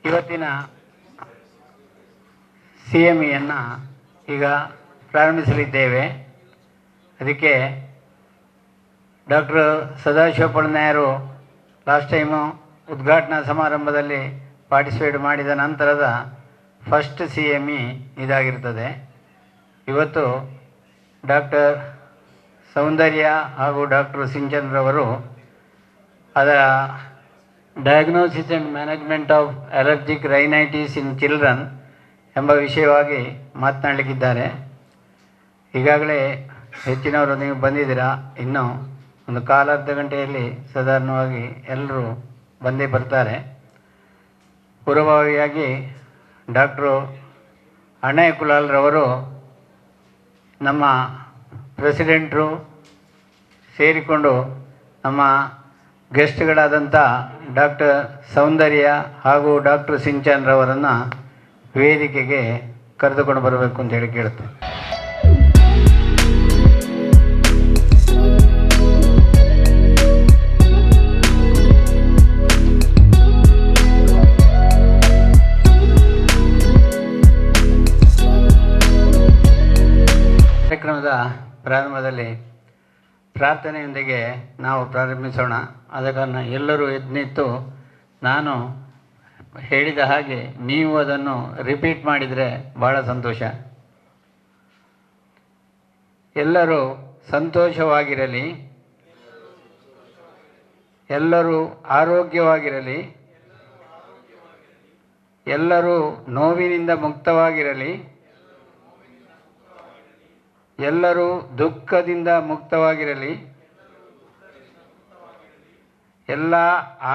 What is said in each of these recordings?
ಇವತ್ತಿನ CME ಈಗ ಪ್ರಾರಂಭಿಸಲಿದ್ದೇವೆ. ಅದಕ್ಕೆ ಡಾಕ್ಟರ್ ಸದಾಶಿವ ಪಳನಾಯರು ಲಾಸ್ಟ್ ಟೈಮು ಉದ್ಘಾಟನಾ ಸಮಾರಂಭದಲ್ಲಿ ಪಾರ್ಟಿಸಿಪೇಟ್ ಮಾಡಿದ ನಂತರದ ಫಸ್ಟ್ CME ಇದಾಗಿರ್ತದೆ. ಇವತ್ತು ಡಾಕ್ಟರ್ ಸೌಂದರ್ಯ ಹಾಗೂ ಡಾಕ್ಟರ್ ಸಿಂಚನ್ರವರು ಅದರ diagnosis and management of allergic rhinitis in children ಎಂಬ ವಿಷಯವಾಗಿ ಮಾತನಾಡಲಿಕ್ಕಿದ್ದಾರೆ. ಈಗಾಗಲೇ ಹೆಚ್ಚಿನವರು ನೀವು ಬಂದಿದ್ದೀರಾ. ಇನ್ನೂ ಒಂದು ಕಾಲಾರ್ಧ ಗಂಟೆಯಲ್ಲಿ ಸಾಧಾರಣವಾಗಿ ಎಲ್ಲರೂ ಬಂದೇ ಬರ್ತಾರೆ. ಪೂರ್ವಭಾವಿಯಾಗಿ ಡಾಕ್ಟ್ರು ಅಣ್ಣಯ್ಯ ಕುಲಾಲ್ರವರು ನಮ್ಮ ಪ್ರೆಸಿಡೆಂಟರು ಸೇರಿಕೊಂಡು ನಮ್ಮ ಗೆಸ್ಟ್ಗಳಾದಂಥ ಡಾಕ್ಟರ್ ಸೌಂದರ್ಯ ಹಾಗೂ ಡಾಕ್ಟರ್ ಸಿಂಚನ್ರವರನ್ನು ವೇದಿಕೆಗೆ ಕರೆದುಕೊಂಡು ಬರಬೇಕು ಅಂತ ಹೇಳಿ ಕೇಳುತ್ತೇನೆ. ಕಾರ್ಯಕ್ರಮದ ಪ್ರಾರಂಭದಲ್ಲಿ ಪ್ರಾರ್ಥನೆಯೊಂದಿಗೆ ನಾವು ಪ್ರಾರಂಭಿಸೋಣ. ಆದ ಕಾರಣ ಎಲ್ಲರೂ ಎದ್ದು ನಿಂತು ನಾನು ಹೇಳಿದ ಹಾಗೆ ನೀವು ಅದನ್ನು ರಿಪೀಟ್ ಮಾಡಿದರೆ ಭಾಳ ಸಂತೋಷ. ಎಲ್ಲರೂ ಸಂತೋಷವಾಗಿರಲಿ, ಎಲ್ಲರೂ ಆರೋಗ್ಯವಾಗಿರಲಿ, ಎಲ್ಲರೂ ನೋವಿನಿಂದ ಮುಕ್ತವಾಗಿರಲಿ, ಎಲ್ಲರೂ ದುಃಖದಿಂದ ಮುಕ್ತವಾಗಿರಲಿ, ಎಲ್ಲ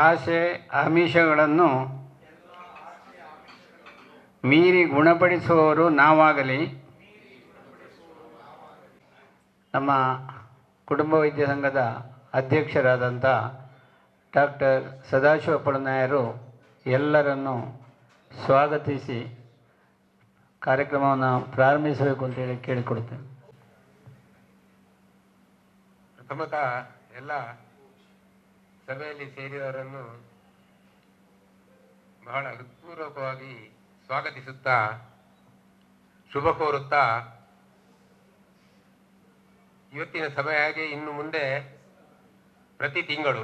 ಆಸೆ ಆಮಿಷಗಳನ್ನು ಮೀರಿ ಗುಣಪಡಿಸುವವರು ನಾವಾಗಲಿ. ನಮ್ಮ ಕುಟುಂಬ ವೈದ್ಯ ಸಂಘದ ಅಧ್ಯಕ್ಷರಾದಂಥ ಡಾಕ್ಟರ್ ಸದಾಶಿವ ಪಳನಾಯರು ಎಲ್ಲರನ್ನು ಸ್ವಾಗತಿಸಿ ಕಾರ್ಯಕ್ರಮವನ್ನು ಪ್ರಾರಂಭಿಸಬೇಕು ಅಂತೇಳಿ ಕೇಳಿಕೊಡ್ತೇನೆ. ಪ್ರಥಮತಃ ಎಲ್ಲ ಸಭೆಯಲ್ಲಿ ಸೇರಿದವರನ್ನು ಬಹಳ ಹೃತ್ಪೂರ್ವಕವಾಗಿ ಸ್ವಾಗತಿಸುತ್ತಾ ಶುಭ ಕೋರುತ್ತಾ, ಇವತ್ತಿನ ಸಭೆ ಹಾಗೆ ಇನ್ನು ಮುಂದೆ ಪ್ರತಿ ತಿಂಗಳು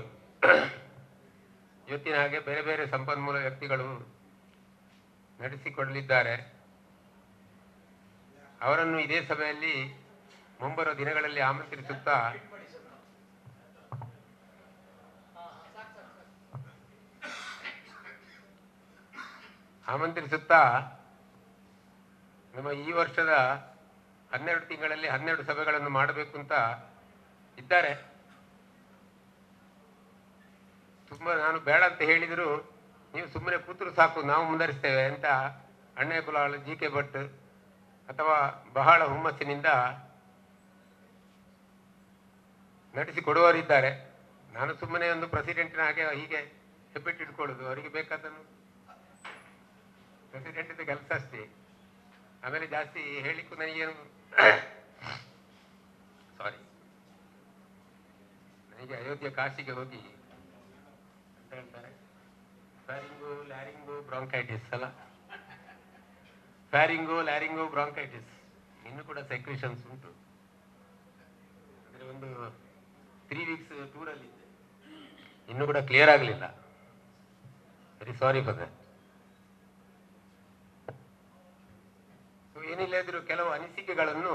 ಇವತ್ತಿನ ಹಾಗೆ ಬೇರೆ ಬೇರೆ ಸಂಪನ್ಮೂಲ ವ್ಯಕ್ತಿಗಳು ನಡೆಸಿಕೊಡಲಿದ್ದಾರೆ. ಅವರನ್ನು ಇದೇ ಸಭೆಯಲ್ಲಿ ಮುಂಬರುವ ದಿನಗಳಲ್ಲಿ ಆಮಂತ್ರಿಸುತ್ತಾ ನಮ್ಮ ಈ ವರ್ಷದ 12 ತಿಂಗಳಲ್ಲಿ 12 ಸಭೆಗಳನ್ನು ಮಾಡಬೇಕು ಅಂತ ಇದ್ದಾರೆ. ನಾನು ಬೇಡ ಅಂತ ಹೇಳಿದ್ರು, ನೀವು ಸುಮ್ಮನೆ ಕೂತರು ಸಾಕು, ನಾವು ಮುಂದುವರಿಸ್ತೇವೆ ಅಂತ ಅಣ್ಣಯ್ಯ ಕುಲಾಲ್, GK ಭಟ್ ಅಥವಾ ಬಹಳ ಹುಮ್ಮಸ್ಸಿನಿಂದ ನಡೆಸಿಕೊಡುವವರಿದ್ದಾರೆ. ನಾನು ಸುಮ್ಮನೆ ಒಂದು ಪ್ರೆಸಿಡೆಂಟಿನ ಹಾಗೆ ಹೀಗೆ ಹೆಬ್ಬೆಟ್ಟು ಇಟ್ಕೊಳ್ಳೋದು, ಅವರಿಗೆ ಬೇಕಾದನ್ನು ಪ್ರೆಸಿಡೆಂಟಿನ ಕೆಲಸ ಅಷ್ಟೇ. ಆಮೇಲೆ ಜಾಸ್ತಿ ಹೇಳಿಕ್ಕೂ ನನಗೇನು ನನಗೆ ಅಯೋಧ್ಯೆ ಕಾಶಿಗೆ ಹೋಗಿ ಅಂತ ಹೇಳ್ತಾರೆ, ಫ್ಯಾರಿಂಗೋ ಲ್ಯಾರಿಂಗೋ ಬ್ರಾಂಕೈಟಿಸ್ ಅಲ್ಲ, ಫ್ಯಾರಿಂಗೋ ಲ್ಯಾರಿಂಗೋ ಬ್ರಾಂಕೈಟಿಸ್ ಇನ್ನೂ ಕೂಡ ಸೆಕ್ರೇಷನ್ಸ್ ಉಂಟು. ಅಂದರೆ ಒಂದು 3 ವೀಕ್ಸ್ ಟೂರಲ್ಲಿದ್ದೆ, ಇನ್ನೂ ಕೂಡ ಕ್ಲಿಯರ್ ಆಗಲಿಲ್ಲ. Very sorry for that. ಏನಿಲ್ಲ ಇದ್ರೂ ಕೆಲವು ಅನಿಸಿಕೆಗಳನ್ನು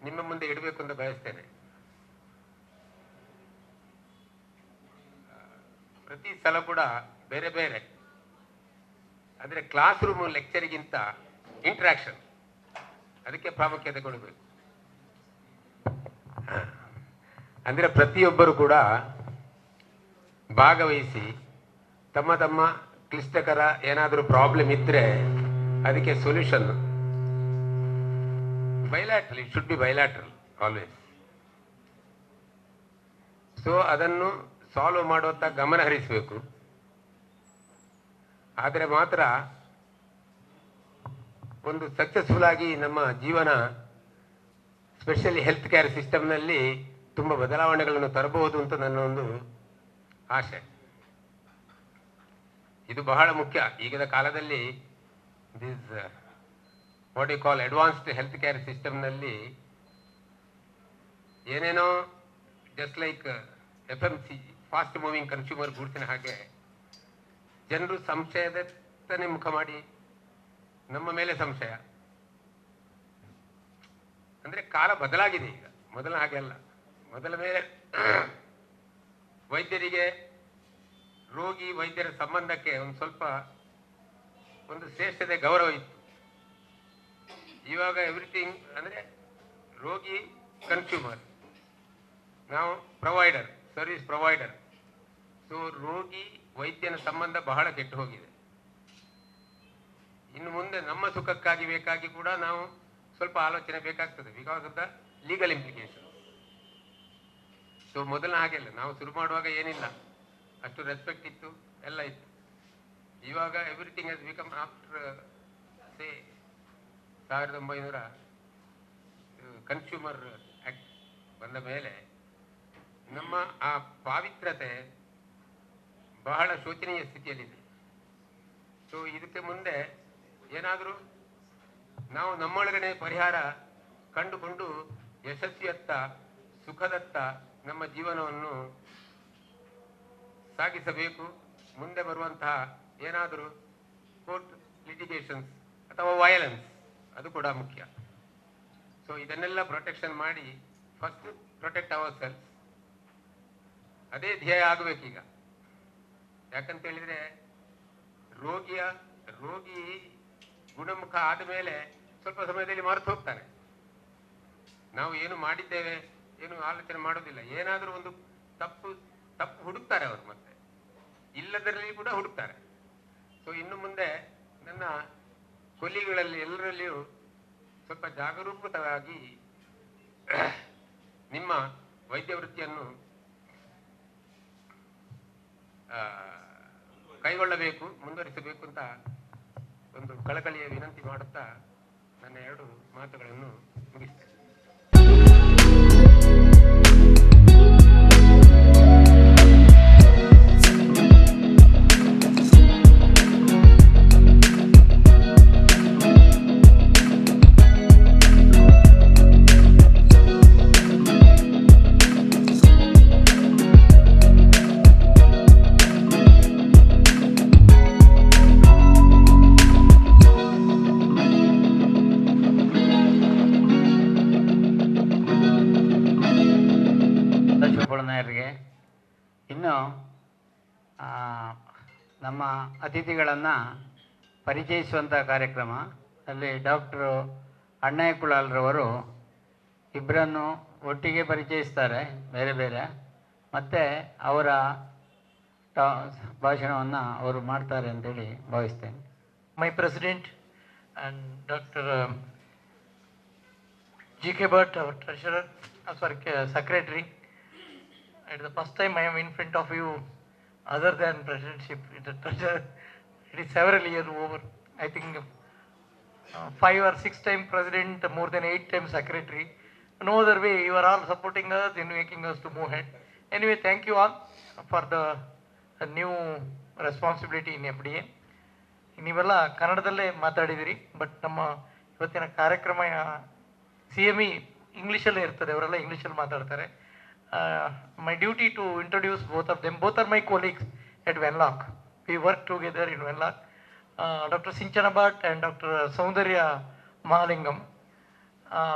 ನಿಮ್ಮ ಮುಂದೆ ಇಡಬೇಕು ಅಂತ ಬಯಸ್ತೇನೆ. ಪ್ರತಿ ಸಲ ಕೂಡ ಬೇರೆ ಬೇರೆ, ಅಂದರೆ ಕ್ಲಾಸ್ ರೂಮ್ ಲೆಕ್ಚರಿಗಿಂತ ಇಂಟ್ರಾಕ್ಷನ್, ಅದಕ್ಕೆ ಪ್ರಾಮುಖ್ಯತೆ ಕೊಡಬೇಕು. ಅಂದರೆ ಪ್ರತಿಯೊಬ್ಬರು ಕೂಡ ಭಾಗವಹಿಸಿ ತಮ್ಮ ತಮ್ಮ ಕ್ಲಿಷ್ಟಕರ ಏನಾದರೂ ಪ್ರಾಬ್ಲಮ್ ಇದ್ದರೆ ಅದಕ್ಕೆ solution bilateral, it should be bilateral always. So ಅದನ್ನು ಸಾಲ್ವ್ ಮಾಡುವಂಥ ಗಮನ ಹರಿಸಬೇಕು. ಆದರೆ ಮಾತ್ರ ಒಂದು ಸಕ್ಸಸ್ಫುಲ್ ಆಗಿ ನಮ್ಮ ಜೀವನ, ಸ್ಪೆಷಲಿ ಹೆಲ್ತ್ ಕೇರ್ ಸಿಸ್ಟಮ್ನಲ್ಲಿ ತುಂಬ ಬದಲಾವಣೆಗಳನ್ನು ತರಬಹುದು ಅಂತ ನನ್ನ ಒಂದು ಆಶೆ. ಇದು ಬಹಳ ಮುಖ್ಯ. ಈಗಿನ ಕಾಲದಲ್ಲಿ this what you call advanced health care ಸಿಸ್ಟಮ್ನಲ್ಲಿ ಏನೇನೋ just like FMC fast moving consumer ಗೂಡ್ಸಿನ ಹಾಗೆ ಜನರು ಸಂಶಯದತ್ತನೇ ಮುಖ ಮಾಡಿ ನಮ್ಮ ಮೇಲೆ ಸಂಶಯ. ಅಂದರೆ ಕಾಲ ಬದಲಾಗಿದೆ ಈಗ, ಮೊದಲ ಹಾಗೆ ಅಲ್ಲ. ಮೊದಲ ಮೇಲೆ ವೈದ್ಯರಿಗೆ ರೋಗಿ ವೈದ್ಯರ ಸಂಬಂಧಕ್ಕೆ ಒಂದು ಶ್ರೇಷ್ಠತೆ ಗೌರವ ಇತ್ತು. ಇವಾಗ ಎವ್ರಿಥಿಂಗ್ ಅಂದರೆ ರೋಗಿ ಕನ್ಸ್ಯೂಮರ್, ನಾವು ಪ್ರೊವೈಡರ್, ಸರ್ವಿಸ್ ಪ್ರೊವೈಡರ್. ಸೊ ರೋಗಿ ವೈದ್ಯನ ಸಂಬಂಧ ಬಹಳ ಕೆಟ್ಟು ಹೋಗಿದೆ. ಇನ್ನು ಮುಂದೆ ನಮ್ಮ ಸುಖಕ್ಕಾಗಿ ಬೇಕಾಗಿ ಕೂಡ ನಾವು ಸ್ವಲ್ಪ ಆಲೋಚನೆ ಬೇಕಾಗ್ತದೆ, because of the legal implication. So ಮೊದಲ ಹಾಗೆಲ್ಲ ನಾವು ಶುರು ಮಾಡುವಾಗ ಏನಿಲ್ಲ, ಅಷ್ಟು ರೆಸ್ಪೆಕ್ಟ್ ಇತ್ತು, ಎಲ್ಲ ಇತ್ತು. ಇವಾಗ everything has become after say 1900 consumer act ಬಂದ ಮೇಲೆ ನಮ್ಮ ಆ ಪಾವಿತ್ರತೆ ಬಹಳ ಶೋಚನೀಯ ಸ್ಥಿತಿಯಲ್ಲಿದೆ. ಸೊ ಇದಕ್ಕೆ ಮುಂದೆ ಏನಾದರೂ ನಾವು ನಮ್ಮೊಳಗಡೆ ಪರಿಹಾರ ಕಂಡುಕೊಂಡು ಯಶಸ್ವಿಯತ್ತ ಸುಖದತ್ತ ನಮ್ಮ ಜೀವನವನ್ನು ಸಾಗಿಸಬೇಕು. ಮುಂದೆ ಬರುವಂತಹ ಏನಾದರೂ ಕೋರ್ಟ್ ಲಿಟಿಗೇಷನ್ಸ್ ಅಥವಾ ವಯಲೆನ್ಸ್, ಅದು ಕೂಡ ಮುಖ್ಯ. ಸೊ ಇದನ್ನೆಲ್ಲ ಪ್ರೊಟೆಕ್ಷನ್ ಮಾಡಿ ಫಸ್ಟ್ ಪ್ರೊಟೆಕ್ಟ್ ಅವರ್ ಸೆಲ್ಫ್, ಅದೇ ಧ್ಯೇಯ ಆಗಬೇಕೀಗ. ಯಾಕಂತೇಳಿದರೆ ರೋಗಿ ಗುಣಮುಖ ಆದ ಮೇಲೆ ಸ್ವಲ್ಪ ಸಮಯದಲ್ಲಿ ಮರೆತು ಹೋಗ್ತಾನೆ. ನಾವು ಏನು ಮಾಡಿದ್ದೇವೆ ಏನು ಆಲೋಚನೆ ಮಾಡೋದಿಲ್ಲ. ಏನಾದರೂ ಒಂದು ತಪ್ಪು ಹುಡುಕ್ತಾರೆ ಅವರು, ಮತ್ತೆ ಇಲ್ಲದರಲ್ಲಿ ಕೂಡ ಹುಡುಕ್ತಾರೆ. ಸೊ ಇನ್ನು ಮುಂದೆ ನನ್ನ ಕೊಲ್ಲಿಗಳಲ್ಲಿ ಎಲ್ಲರಲ್ಲಿಯೂ ಸ್ವಲ್ಪ ಜಾಗರೂಕವಾಗಿ ನಿಮ್ಮ ವೈದ್ಯ ವೃತ್ತಿಯನ್ನು ಕೈಗೊಳ್ಳಬೇಕು, ಮುಂದುವರಿಸಬೇಕು ಅಂತ ಒಂದು ಕಳಕಳಿಯ ವಿನಂತಿ ಮಾಡುತ್ತಾ ನನ್ನ 2 ಮಾತುಗಳನ್ನು ಮುಗಿಸ್ತೇನೆ. ಇನ್ನು ನಮ್ಮ ಅತಿಥಿಗಳನ್ನು ಪರಿಚಯಿಸುವಂಥ ಕಾರ್ಯಕ್ರಮ ಅಲ್ಲಿ ಡಾಕ್ಟ್ರು ಅಣ್ಣಯ್ಯ ಕುಳಾಲ್ರವರು ಇಬ್ಬರನ್ನು ಒಟ್ಟಿಗೆ ಪರಿಚಯಿಸ್ತಾರೆ ಬೇರೆ ಬೇರೆ, ಮತ್ತು ಅವರ ಭಾಷಣವನ್ನು ಅವರು ಮಾಡ್ತಾರೆ ಅಂತೇಳಿ ಭಾವಿಸ್ತೇನೆ. My president and Dr. G.K. Bhatt, our treasurer, secretary. It's the first time I am in front of you other than presidentship. It's a treasurer. It is several years over. I think 5 or 6 times president, more than 8 times secretary. No other way. You are all supporting us in making us to move ahead. Anyway, thank you all for the new responsibility in FDA. ನೀವೆಲ್ಲ ಕನ್ನಡದಲ್ಲೇ ಮಾತಾಡಿದಿರಿ, but ನಮ್ಮ ಇವತ್ತಿನ ಕಾರ್ಯಕ್ರಮ CME ಇಂಗ್ಲೀಷಲ್ಲೇ ಇರ್ತದೆ, ಅವರೆಲ್ಲ ಇಂಗ್ಲೀಷಲ್ಲಿ ಮಾತಾಡ್ತಾರೆ. My duty to introduce both of them. Both are my colleagues at Venlock. We work together in Venlock. Dr. Sinchana Bhatt and Dr. Soundarya Mahalingam.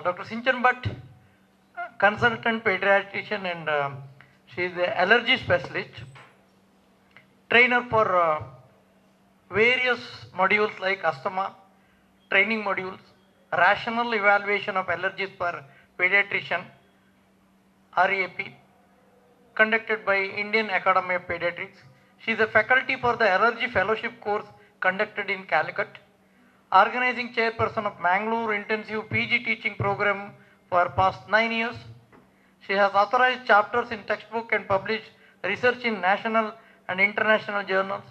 Dr. Sinchana Bhatt, consultant pediatrician, and she is the allergy specialist, trainer for various modules like asthma, training modules, rational evaluation of allergies for pediatrician, RAP, conducted by Indian Academy of Pediatrics. She is a faculty for the allergy fellowship course conducted in Calicut, organizing chairperson of Mangalore intensive PG teaching program for past 9 years. She has authorized chapters in textbook and published research in national and international journals.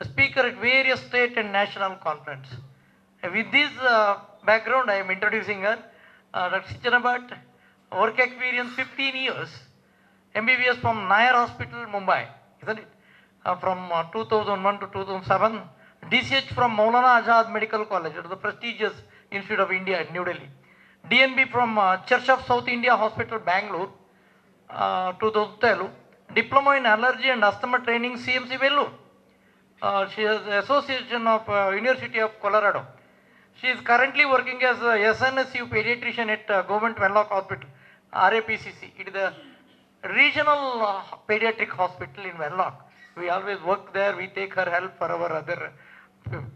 A speaker at various state and national conferences. With this background, I am introducing her. Dr. Sinchana Bhatt, work experience 15 years, MBBS from Nair Hospital, Mumbai, isn't it? from 2001 to 2007. DCH from Maulana Azad Medical College, it is the prestigious Institute of India in New Delhi. DNB from Church of South India Hospital, Bangalore, 2012. Diploma in Allergy and Asthma Training, CMC Vellore. She is Association of University of Colorado. She is currently working as a SNSU pediatrician at Government Venlock Hospital, RAPCC. It is the regional pediatric hospital in Venlock. We always work there. We take her help for our other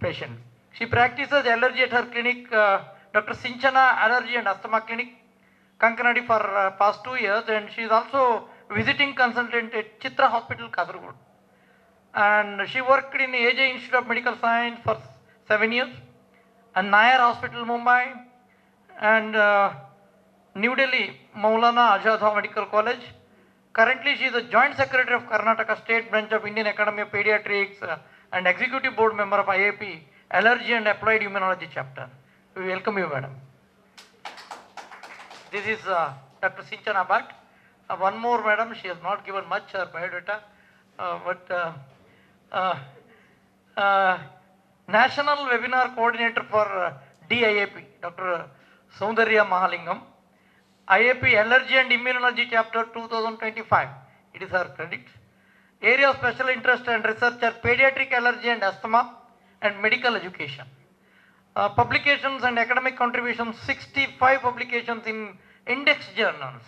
patients. She practices allergy at her clinic, Dr. Sinchana Allergy and Asthma Clinic, Kankanadi, for past 2 years, and she is also visiting consultant at Chitra Hospital, Kasaragod. And she worked in AJ Institute of Medical Science for 7 years, and Nair Hospital, Mumbai, and New Delhi, Maulana Azad Medical College. Currently, she is a Joint Secretary of Karnataka State Branch of Indian Academy of Pediatrics and Executive Board Member of IAP, Allergy and Applied Immunology Chapter. We welcome you, Madam. This is Dr. Sinchana Bhatt. One more, Madam, she has not given much her biodata, National Webinar Coordinator for DIAP, Dr. Soundarya Mahalingam. IAP Allergy and Immunology Chapter 2025. It is her credit. Area of special interest and research are pediatric allergy and asthma and medical education. Publications and academic contributions, 65 publications in index journals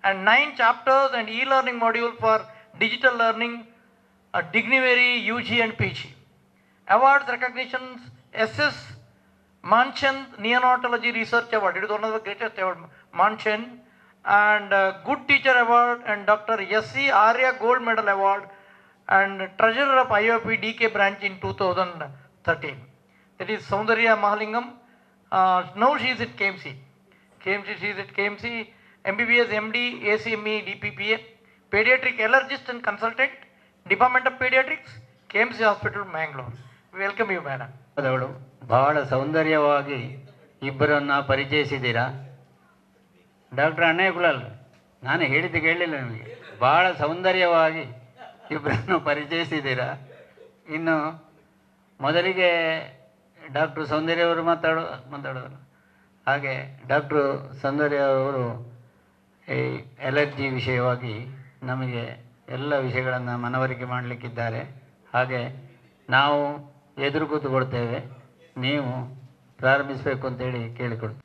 and 9 chapters and e-learning module for digital learning, Dignivary, UG and PG. Awards, recognitions, SS Manchand Neonatology Research Award, it is one of the greatest awards, Manchand, and Good Teacher Award, and Dr. S.C. Arya Gold Medal Award, and Treasurer of IOP DK branch in 2013. That is Soundarya Mahalingam. Now she is at KMC. She is at KMC, MBBS, MD, ACME, DPPA, Pediatric Allergist and Consultant, Department of Pediatrics, KMC Hospital, Mangalore. We welcome you, Madam. ಬಹಳ ಸೌಂದರ್ಯವಾಗಿ ಇಬ್ಬರನ್ನ ಪರಿಚಯಿಸಿದ್ದೀರಾ. Doctor ಅಣ್ಣಯ್ಯಕುಲಾಲ್, ನಾನು ಹೇಳಿದ್ದು ಕೇಳಲಿಲ್ಲ ನಿಮಗೆ. ಭಾಳ ಸೌಂದರ್ಯವಾಗಿ ಇಬ್ಬರನ್ನು ಪರಿಚಯಿಸಿದ್ದೀರಾ. ಇನ್ನು ಮೊದಲಿಗೆ ಡಾಕ್ಟ್ರು ಸೌಂದರ್ಯ ಅವರು ಮಾತಾಡೋದು ಹಾಗೆ ಡಾಕ್ಟ್ರು ಸೌಂದರ್ಯ ಅವರು ಈ ಎಲರ್ಜಿ ವಿಷಯವಾಗಿ ನಮಗೆ ಎಲ್ಲ ವಿಷಯಗಳನ್ನು ಮನವರಿಕೆ ಮಾಡಲಿಕ್ಕಿದ್ದಾರೆ. ಹಾಗೆ ನಾವು ಎದುರು ಕೂತುಕೊಳ್ತೇವೆ, ನೀವು ಪ್ರಾರಂಭಿಸಬೇಕು ಅಂತೇಳಿ ಕೇಳಿಕೊಡ್ತೀವಿ.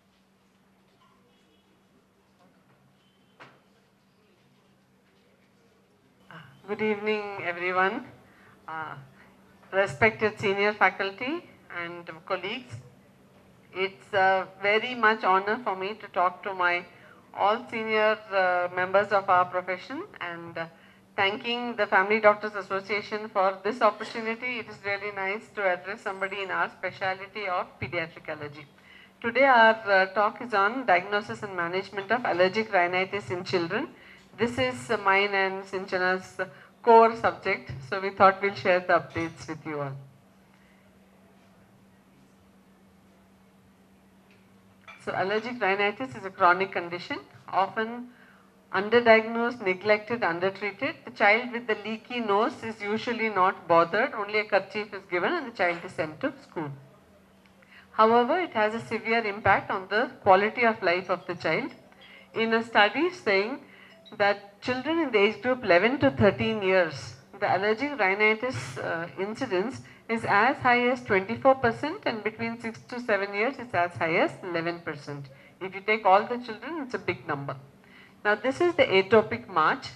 Good evening, everyone. Respected senior faculty and colleagues, it's a very much honor for me to talk to my all senior members of our profession, and thanking the Family Doctors Association for this opportunity. It is really nice to address somebody in our specialty of pediatric allergy. Today our talk is on diagnosis and management of allergic rhinitis in children. This is mine and Sinchana's core subject, so we thought we'll share the updates with you all. So allergic rhinitis is a chronic condition, often underdiagnosed, neglected, undertreated. The child with the leaky nose is usually not bothered, only a kerchief is given and the child is sent to school. However, it has a severe impact on the quality of life of the child. In a study saying that children in the age group 11 to 13 years, the allergic rhinitis incidence is as high as 24%, and between 6 to 7 years it's as high as 11%. If you take all the children, it's a big number. Now this is the atopic march.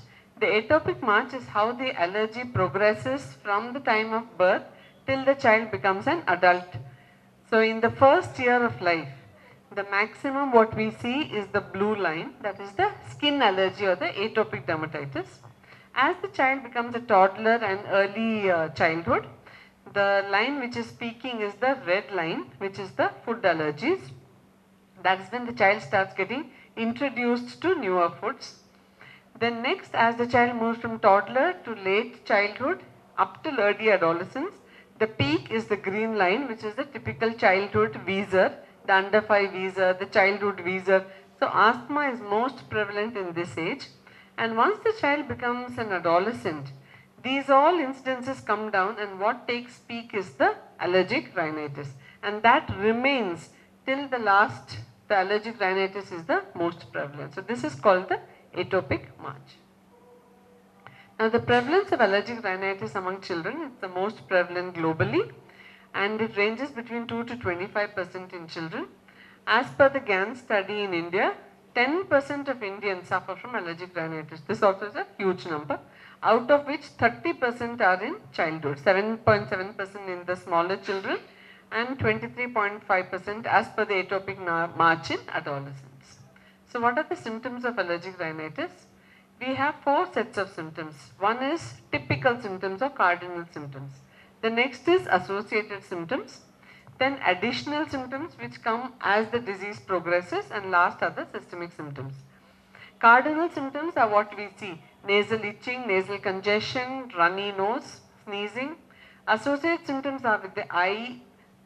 The atopic march is how the allergy progresses from the time of birth till the child becomes an adult. So in the first year of life, the maximum what we see is the blue line, that is the skin allergy or the atopic dermatitis. As the child becomes a toddler and early childhood, the line which is peaking is the red line, which is the food allergies. That is when the child starts getting introduced to newer foods. Then next, as the child moves from toddler to late childhood up to early adolescence, the peak is the green line, which is the typical childhood wheezer, the under 5 wheezer, the childhood wheezer. So asthma is most prevalent in this age. And once the child becomes an adolescent, These all incidences come down, and what takes peak is the allergic rhinitis, and that remains till the last. The allergic rhinitis is the most prevalent. So this is called the atopic march. Now the prevalence of allergic rhinitis among children is the most prevalent globally, and it ranges between 2 to 25% in children. As per the GAN study in India, 10% of Indians suffer from allergic rhinitis. This also is a huge number, out of which 30% are in childhood, 7.7% in the smaller children, and 23.5% as per the atopic march in adolescents. So what are the symptoms of allergic rhinitis? We have 4 sets of symptoms. One is typical symptoms or cardinal symptoms. The next is associated symptoms. Then additional symptoms which come as the disease progresses, and last are the systemic symptoms. Cardinal symptoms are what we see: nasal itching, nasal congestion, runny nose, sneezing. Associated symptoms are with the eye,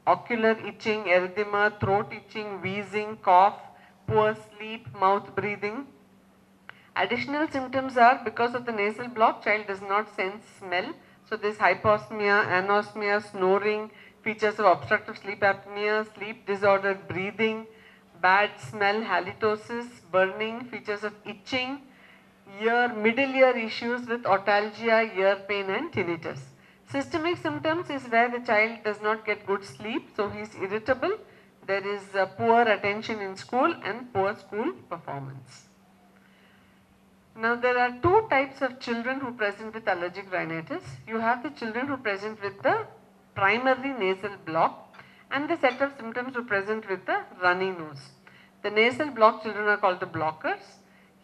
ocular itching, erythema, throat itching, wheezing, cough, poor sleep, mouth breathing. Additional symptoms are because of the nasal block, child does not sense smell. So this hyposmia, anosmia, snoring, features of obstructive sleep apnea, sleep disordered breathing, bad smell, halitosis, burning, features of itching, middle ear issues with otalgia, ear pain and tinnitus. Systemic symptoms is where the child does not get good sleep, so he is irritable, there is poor attention in school and poor school performance. Now there are 2 types of children who present with allergic rhinitis. You have the children who present with the primary nasal block, and the set of symptoms who present with the runny nose. The nasal block children are called the blockers.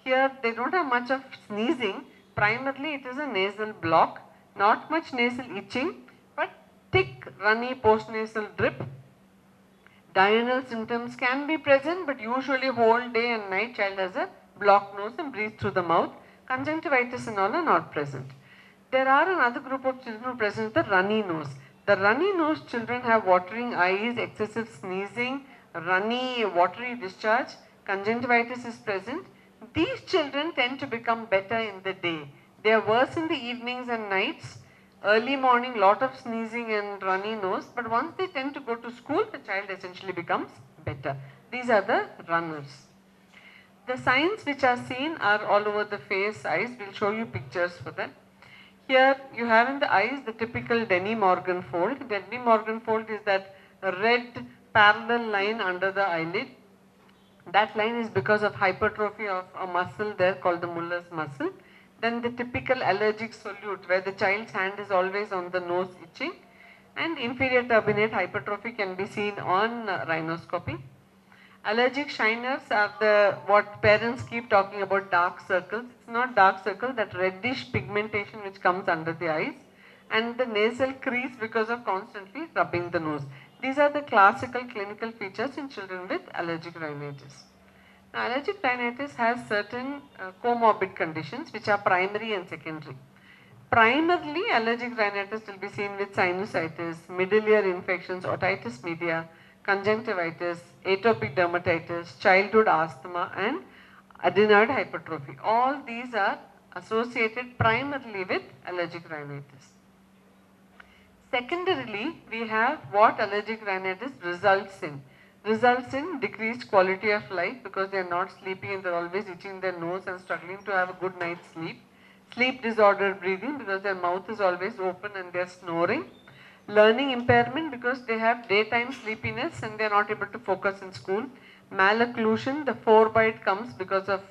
Here they don't have much of sneezing, primarily it is a nasal block, not much nasal itching, but thick runny postnasal drip. Diurnal symptoms can be present, but usually whole day and night child has a blocked nose and breathes through the mouth. Conjunctivitis and all are not present. There are another group of children who present the runny nose. The runny nose children have watering eyes, excessive sneezing, runny watery discharge, conjunctivitis is present. These children tend to become better in the day. They are worse in the evenings and nights. Early morning, lot of sneezing and runny nose, but once they tend to go to school, the child essentially becomes better. These are the runners. The signs which are seen are all over the face, eyes. We will show you pictures for that. Here you have in the eyes the typical Denny-Morgan fold. Denny-Morgan fold is that red parallel line under the eyelid. That line is because of hypertrophy of a muscle there called the Muller's muscle. Then the typical allergic solute where the child's hand is always on the nose itching, and inferior turbinate hypertrophy can be seen on rhinoscopy. Allergic shiners are the what parents keep talking about, dark circles. It's not dark circle, that reddish pigmentation which comes under the eyes, and the nasal crease because of constantly rubbing the nose. These are the classical clinical features in children with allergic rhinitis. Now, allergic rhinitis has certain comorbid conditions which are primary and secondary. Primarily, allergic rhinitis will be seen with sinusitis, middle ear infections, otitis media, conjunctivitis, atopic dermatitis, childhood asthma and adenoid hypertrophy. All these are associated primarily with allergic rhinitis. Secondarily, we have what allergic rhinitis results in. Results in decreased quality of life because they are not sleeping and they are always itching their nose and struggling to have a good night's sleep. Sleep disordered breathing because their mouth is always open and they are snoring. Learning impairment because they have daytime sleepiness and they are not able to focus in school. Malocclusion, the forebite comes because of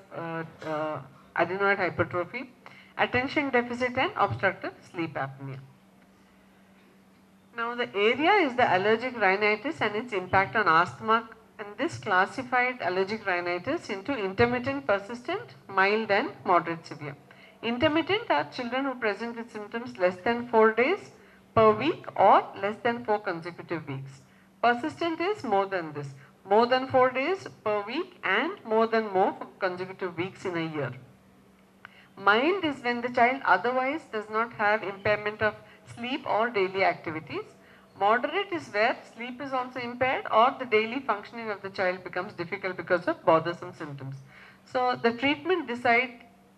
adenoid hypertrophy. Attention deficit and obstructive sleep apnea. Now the area is the allergic rhinitis and its impact on asthma, and this classified allergic rhinitis into intermittent, persistent, mild and moderate severe. Intermittent are children who present with symptoms less than 4 days per week or less than 4 consecutive weeks. Persistent is more than this, more than 4 days per week and more than more for consecutive weeks in a year. Mild is when the child otherwise does not have impairment of sleep or daily activities. Moderate is where sleep is also impaired or the daily functioning of the child becomes difficult because of bothersome symptoms. So the treatment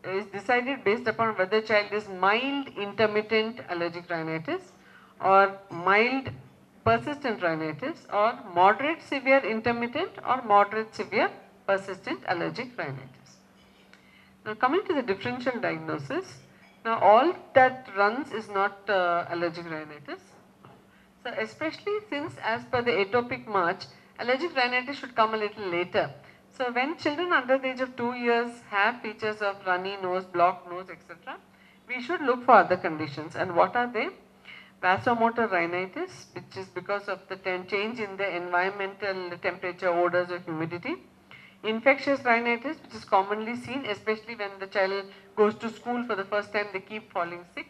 is decided based upon whether child is mild intermittent allergic rhinitis or mild persistent rhinitis or moderate severe intermittent or moderate severe persistent allergic rhinitis. Now coming to the differential diagnosis, now all that runs is not allergic rhinitis. So especially since as per the atopic march, allergic rhinitis should come a little later. So when children under the age of 2 years have features of runny nose, blocked nose, etc., we should look for other conditions. And what are they? Vasomotor rhinitis, which is because of the change in the environmental temperature, odors or humidity. Infectious rhinitis, which is commonly seen, especially when the child goes to school for the first time, they keep falling sick.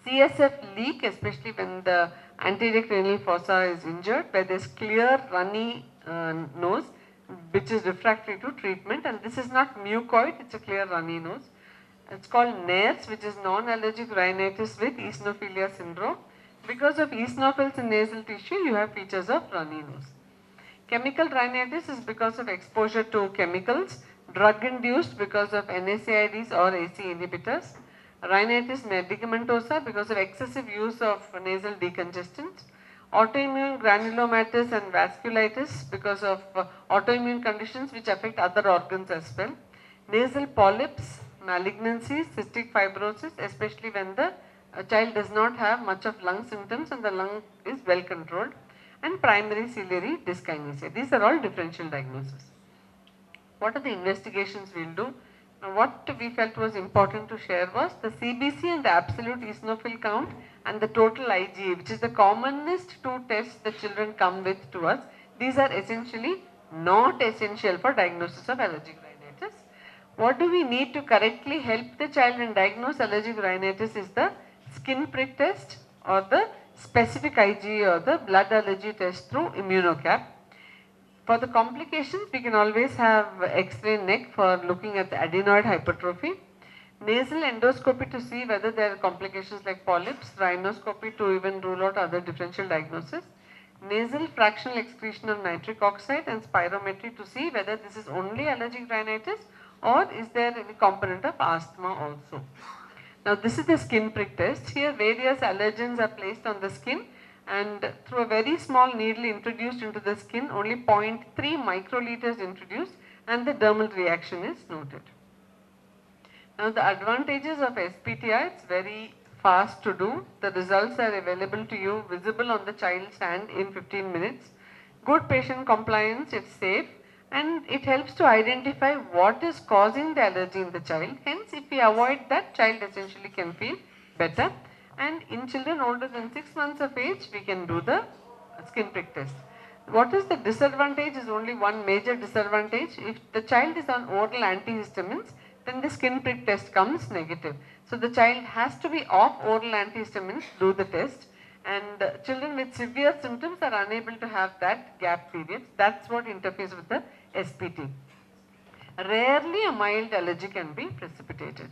CSF leak, especially when the anterior cranial fossa is injured, where there is clear runny nose, which is refractory to treatment, and this is not mucoid, it is a clear runny nose. It is called NARS, which is non-allergic rhinitis with eosinophilia syndrome. Because of eosinophils in nasal tissue, you have features of runny nose. Chemical rhinitis is because of exposure to chemicals, drug induced because of NSAIDs or AC inhibitors. Rhinitis medicamentosa because of excessive use of nasal decongestants. Autoimmune granulomatous and vasculitis because of autoimmune conditions which affect other organs as well. Nasal polyps, malignancies, cystic fibrosis, especially when the child does not have much of lung symptoms and the lung is well controlled, and primary ciliary dyskinesia. These are all differential diagnoses. What are the investigations we will do? Now, what we felt was important to share was the CBC and the absolute eosinophil count and the total IgA, which is the commonest two tests the children come with to us. These are essentially not essential for diagnosis of allergic rhinitis. What do we need to correctly help the child and diagnose allergic rhinitis is the skin prick test or the specific IgE or the blood allergy test through immunocap. For the complications, we can always have X-ray neck for looking at the adenoid hypertrophy, nasal endoscopy to see whether there are complications like polyps, rhinoscopy to even rule out other differential diagnosis, nasal fractional excretion of nitric oxide and spirometry to see whether this is only allergic rhinitis or is there any component of asthma also. Now this is the skin prick test. Here various allergens are placed on the skin and through a very small needle introduced into the skin, only 0.3 microliters introduced and the dermal reaction is noted. Now the advantages of SPTI, it's very fast to do. The results are available to you, visible on the child's hand in 15 minutes. Good patient compliance, it's safe, and it helps to identify what is causing the allergy in the child. Hence, if we avoid that, child essentially can feel better. And in children older than 6 months of age, we can do the skin prick test. What is the disadvantage is only one major disadvantage. If the child is on oral antihistamines, then the skin prick test comes negative. So the child has to be off oral antihistamines, do the test, and children with severe symptoms are unable to have that gap period. That's what interferes with the SPT. Rarely a mild allergy can be precipitated.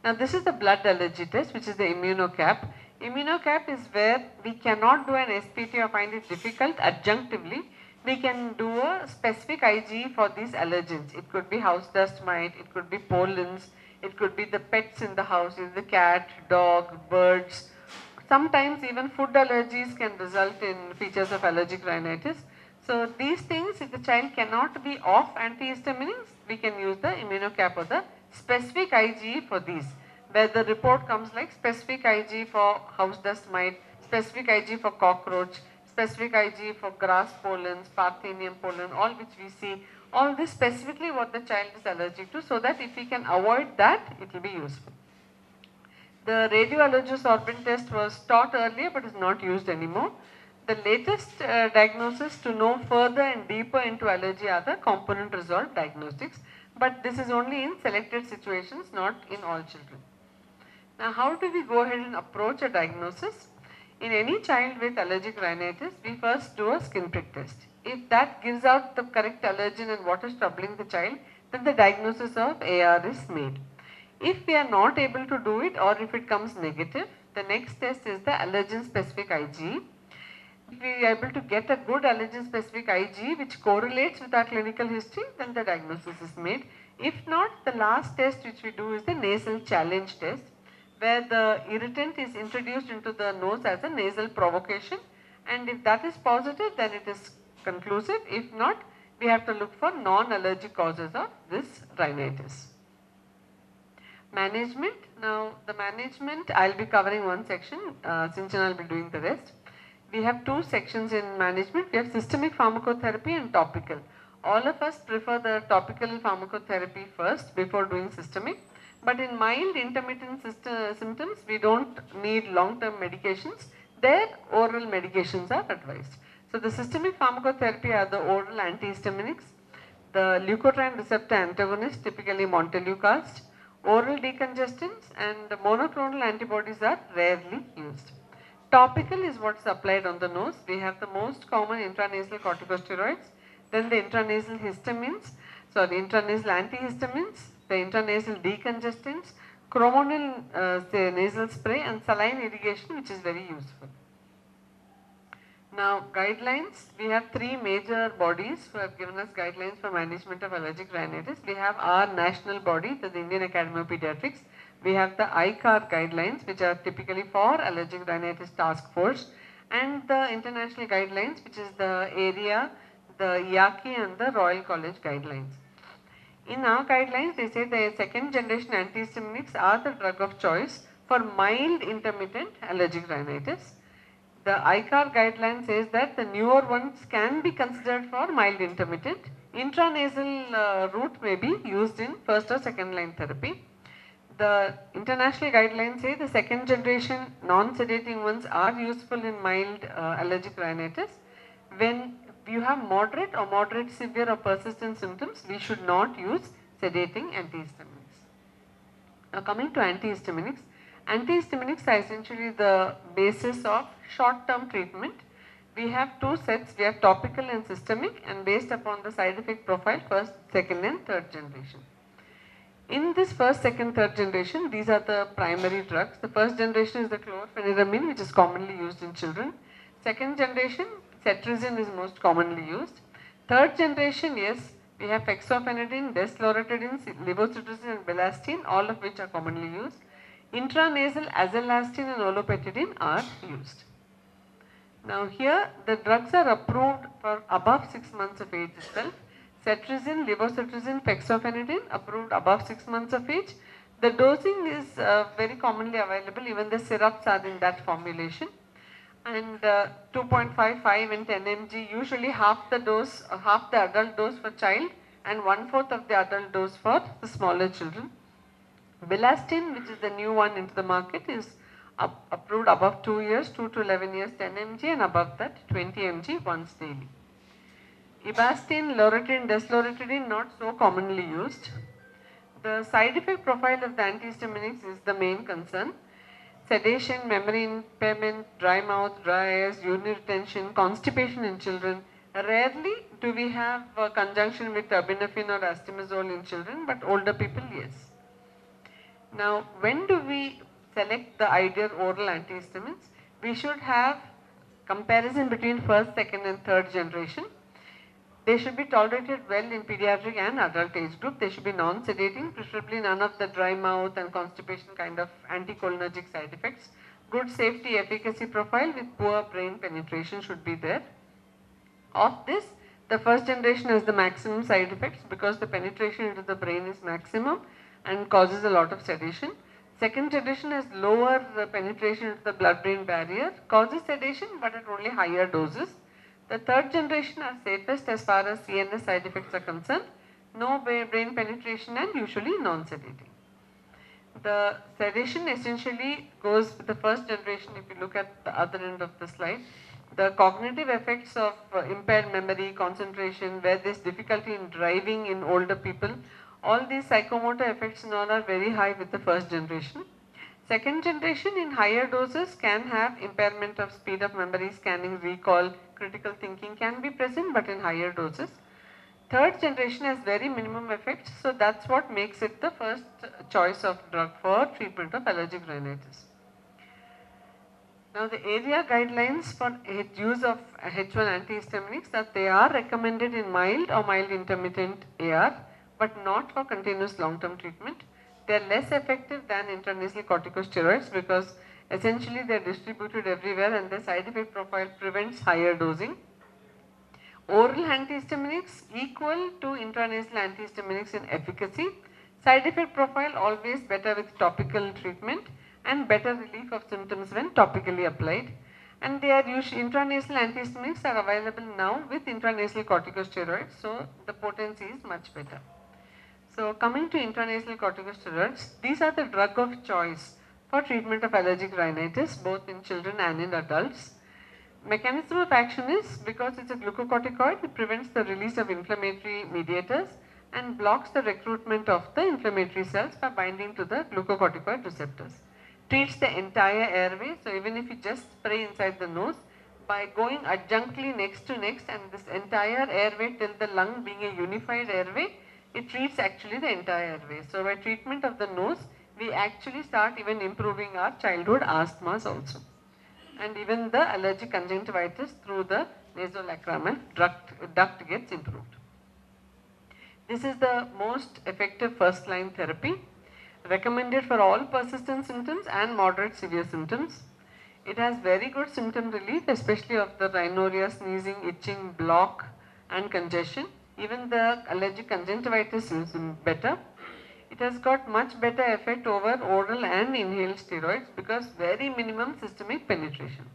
Now this is the blood allergy test, which is the immunocap. Immunocap is where we cannot do an SPT or find it difficult adjunctively. We can do a specific IgE for these allergens. It could be house dust mite, it could be pollens, it could be the pets in the house, the cat, dog, birds. Sometimes even food allergies can result in features of allergic rhinitis. So these things, if the child cannot be off antihistamines, we can use the immunocap or the specific IgE for these, where the report comes like specific IgE for house dust mite, specific IgE for cockroach, specific IgE for grass pollens, Parthenium pollen, all which we see, all this specifically what the child is allergic to, so that if we can avoid that, it will be useful. The radioallergosorbent test was taught earlier but is not used anymore. The latest diagnosis to know further and deeper into allergy are the component resolved diagnostics, but this is only in selected situations, not in all children. Now how do we go ahead and approach a diagnosis? In any child with allergic rhinitis, we first do a skin prick test. If that gives out the correct allergen and what is troubling the child, then the diagnosis of AR is made. If we are not able to do it or if it comes negative, the next test is the allergen specific IgE. If we are able to get a good allergen specific IgE which correlates with our clinical history, then the diagnosis is made. If not, the last test which we do is the nasal challenge test, where the irritant is introduced into the nose as a nasal provocation, and if that is positive, then it is conclusive. If not, we have to look for non-allergic causes of this rhinitis. Management. Now the management, I will be covering one section, Sinchan will be doing the rest. We have two sections in management. We have systemic pharmacotherapy and topical. All of us prefer the topical pharmacotherapy first before doing systemic. But in mild intermittent symptoms, we don't need long-term medications. There, oral medications are advised. So the systemic pharmacotherapy are the oral antihistaminics, the leukotriene receptor antagonists, typically montelukast, oral decongestants, and the monoclonal antibodies are rarely used. Topical is what is applied on the nose. We have the most common intranasal corticosteroids, then the intranasal intranasal antihistamines, the intranasal decongestants, chromonal nasal spray, and saline irrigation, which is very useful. Now guidelines, we have three major bodies who have given us guidelines for management of allergic rhinitis. We have our national body, the Indian Academy of Pediatrics. We have the ICAR guidelines, which are typically for allergic rhinitis task force, and the international guidelines, which is the AREA, the IACI, and the Royal College guidelines. In our guidelines, they say the second generation antihistaminics are the drug of choice for mild intermittent allergic rhinitis. The ICAR guideline says that the newer ones can be considered for mild intermittent. Intranasal route may be used in first or second line therapy. The international guidelines say the second generation non-sedating ones are useful in mild allergic rhinitis. When you have moderate or moderate severe or persistent symptoms, we should not use sedating antihistaminics. Now coming to antihistaminics, antihistaminics are essentially the basis of short-term treatment. We have two sets, we have topical and systemic, and based upon the side effect profile, first, second and third generation. In this first, second, third generation, these are the primary drugs. The first generation is the chlorpheniramine, which is commonly used in children. Second generation, cetirizine is most commonly used. Third generation, yes, we have fexofenadine, desloratadine, levocetirizine and belastine, all of which are commonly used. Intranasal azelastine and olopatadine are used. Now here the drugs are approved for above 6 months of age itself. Cetirizine, levocetirizine, fexofenadine approved above 6 months of age. The dosing is very commonly available, even the syrups are in that formulation. And 2.55 and 10 mg, usually half the dose, half the adult dose for child and 1/4 of the adult dose for the smaller children. Belastine, which is the new one into the market, is approved above 2 years, 2 to 11 years, 10 mg, and above that 20 mg once daily. Ibastine, loratadine, desloratadine not so commonly used. The side effect profile of the antihistaminics is the main concern. Sedation, memory impairment, dry mouth, dry eyes, urinary retention, constipation in children. Rarely do we have a conjunction with terbinafine or astimazole in children, but older people, yes. Now, when do we select the ideal oral antihistamines? We should have comparison between first, second and third generation. They should be tolerated well in pediatric and adult age group. They should be non-sedating, preferably none of the dry mouth and constipation kind of anticholinergic side effects. Good safety efficacy profile with poor brain penetration should be there. Of this, the first generation has the maximum side effects because the penetration into the brain is maximum and causes a lot of sedation. Second generation has lower penetration into the blood-brain barrier, causes sedation but at only higher doses. The third generation are safest as far as CNS side effects are concerned, no brain penetration and usually non-sedating. The sedation essentially goes with the first generation. If you look at the other end of the slide, the cognitive effects of impaired memory, concentration, where there is difficulty in driving in older people, all these psychomotor effects and all are very high with the first generation. Second generation in higher doses can have impairment of speed of memory, scanning, recall, critical thinking can be present but in higher doses. Third generation has very minimum effects, so that's what makes it the first choice of drug for treatment of allergic rhinitis. Now the area guidelines for use of H1 antihistaminics that they are recommended in mild or mild intermittent AR, but not for continuous long-term treatment. They are less effective than intranasal corticosteroids because essentially they are distributed everywhere and their side effect profile prevents higher dosing. Oral antihistaminics equal to intranasal antihistaminics in efficacy. Side effect profile always better with topical treatment and better relief of symptoms when topically applied. And they are usually intranasal antihistaminics are available now with intranasal corticosteroids, so the potency is much better. So coming to intranasal corticosteroids, these are the drug of choice for treatment of allergic rhinitis both in children and in adults. Mechanism of action is because it's a glucocorticoid, it prevents the release of inflammatory mediators and blocks the recruitment of the inflammatory cells by binding to the glucocorticoid receptors. Treats the entire airway, so even if you just spray inside the nose, by going adjunctly next to next and this entire airway till the lung being a unified airway, it treats actually the entire airway. So by treatment of the nose, we actually start even improving our childhood asthmas also. And even the allergic conjunctivitis through the nasolacrimal duct gets improved. This is the most effective first line therapy, recommended for all persistent symptoms and moderate severe symptoms. It has very good symptom relief, especially of the rhinorrhea, sneezing, itching, block and congestion. Even the allergic conjunctivitis is better. It has got much better effect over oral and inhaled steroids because very minimum systemic penetration.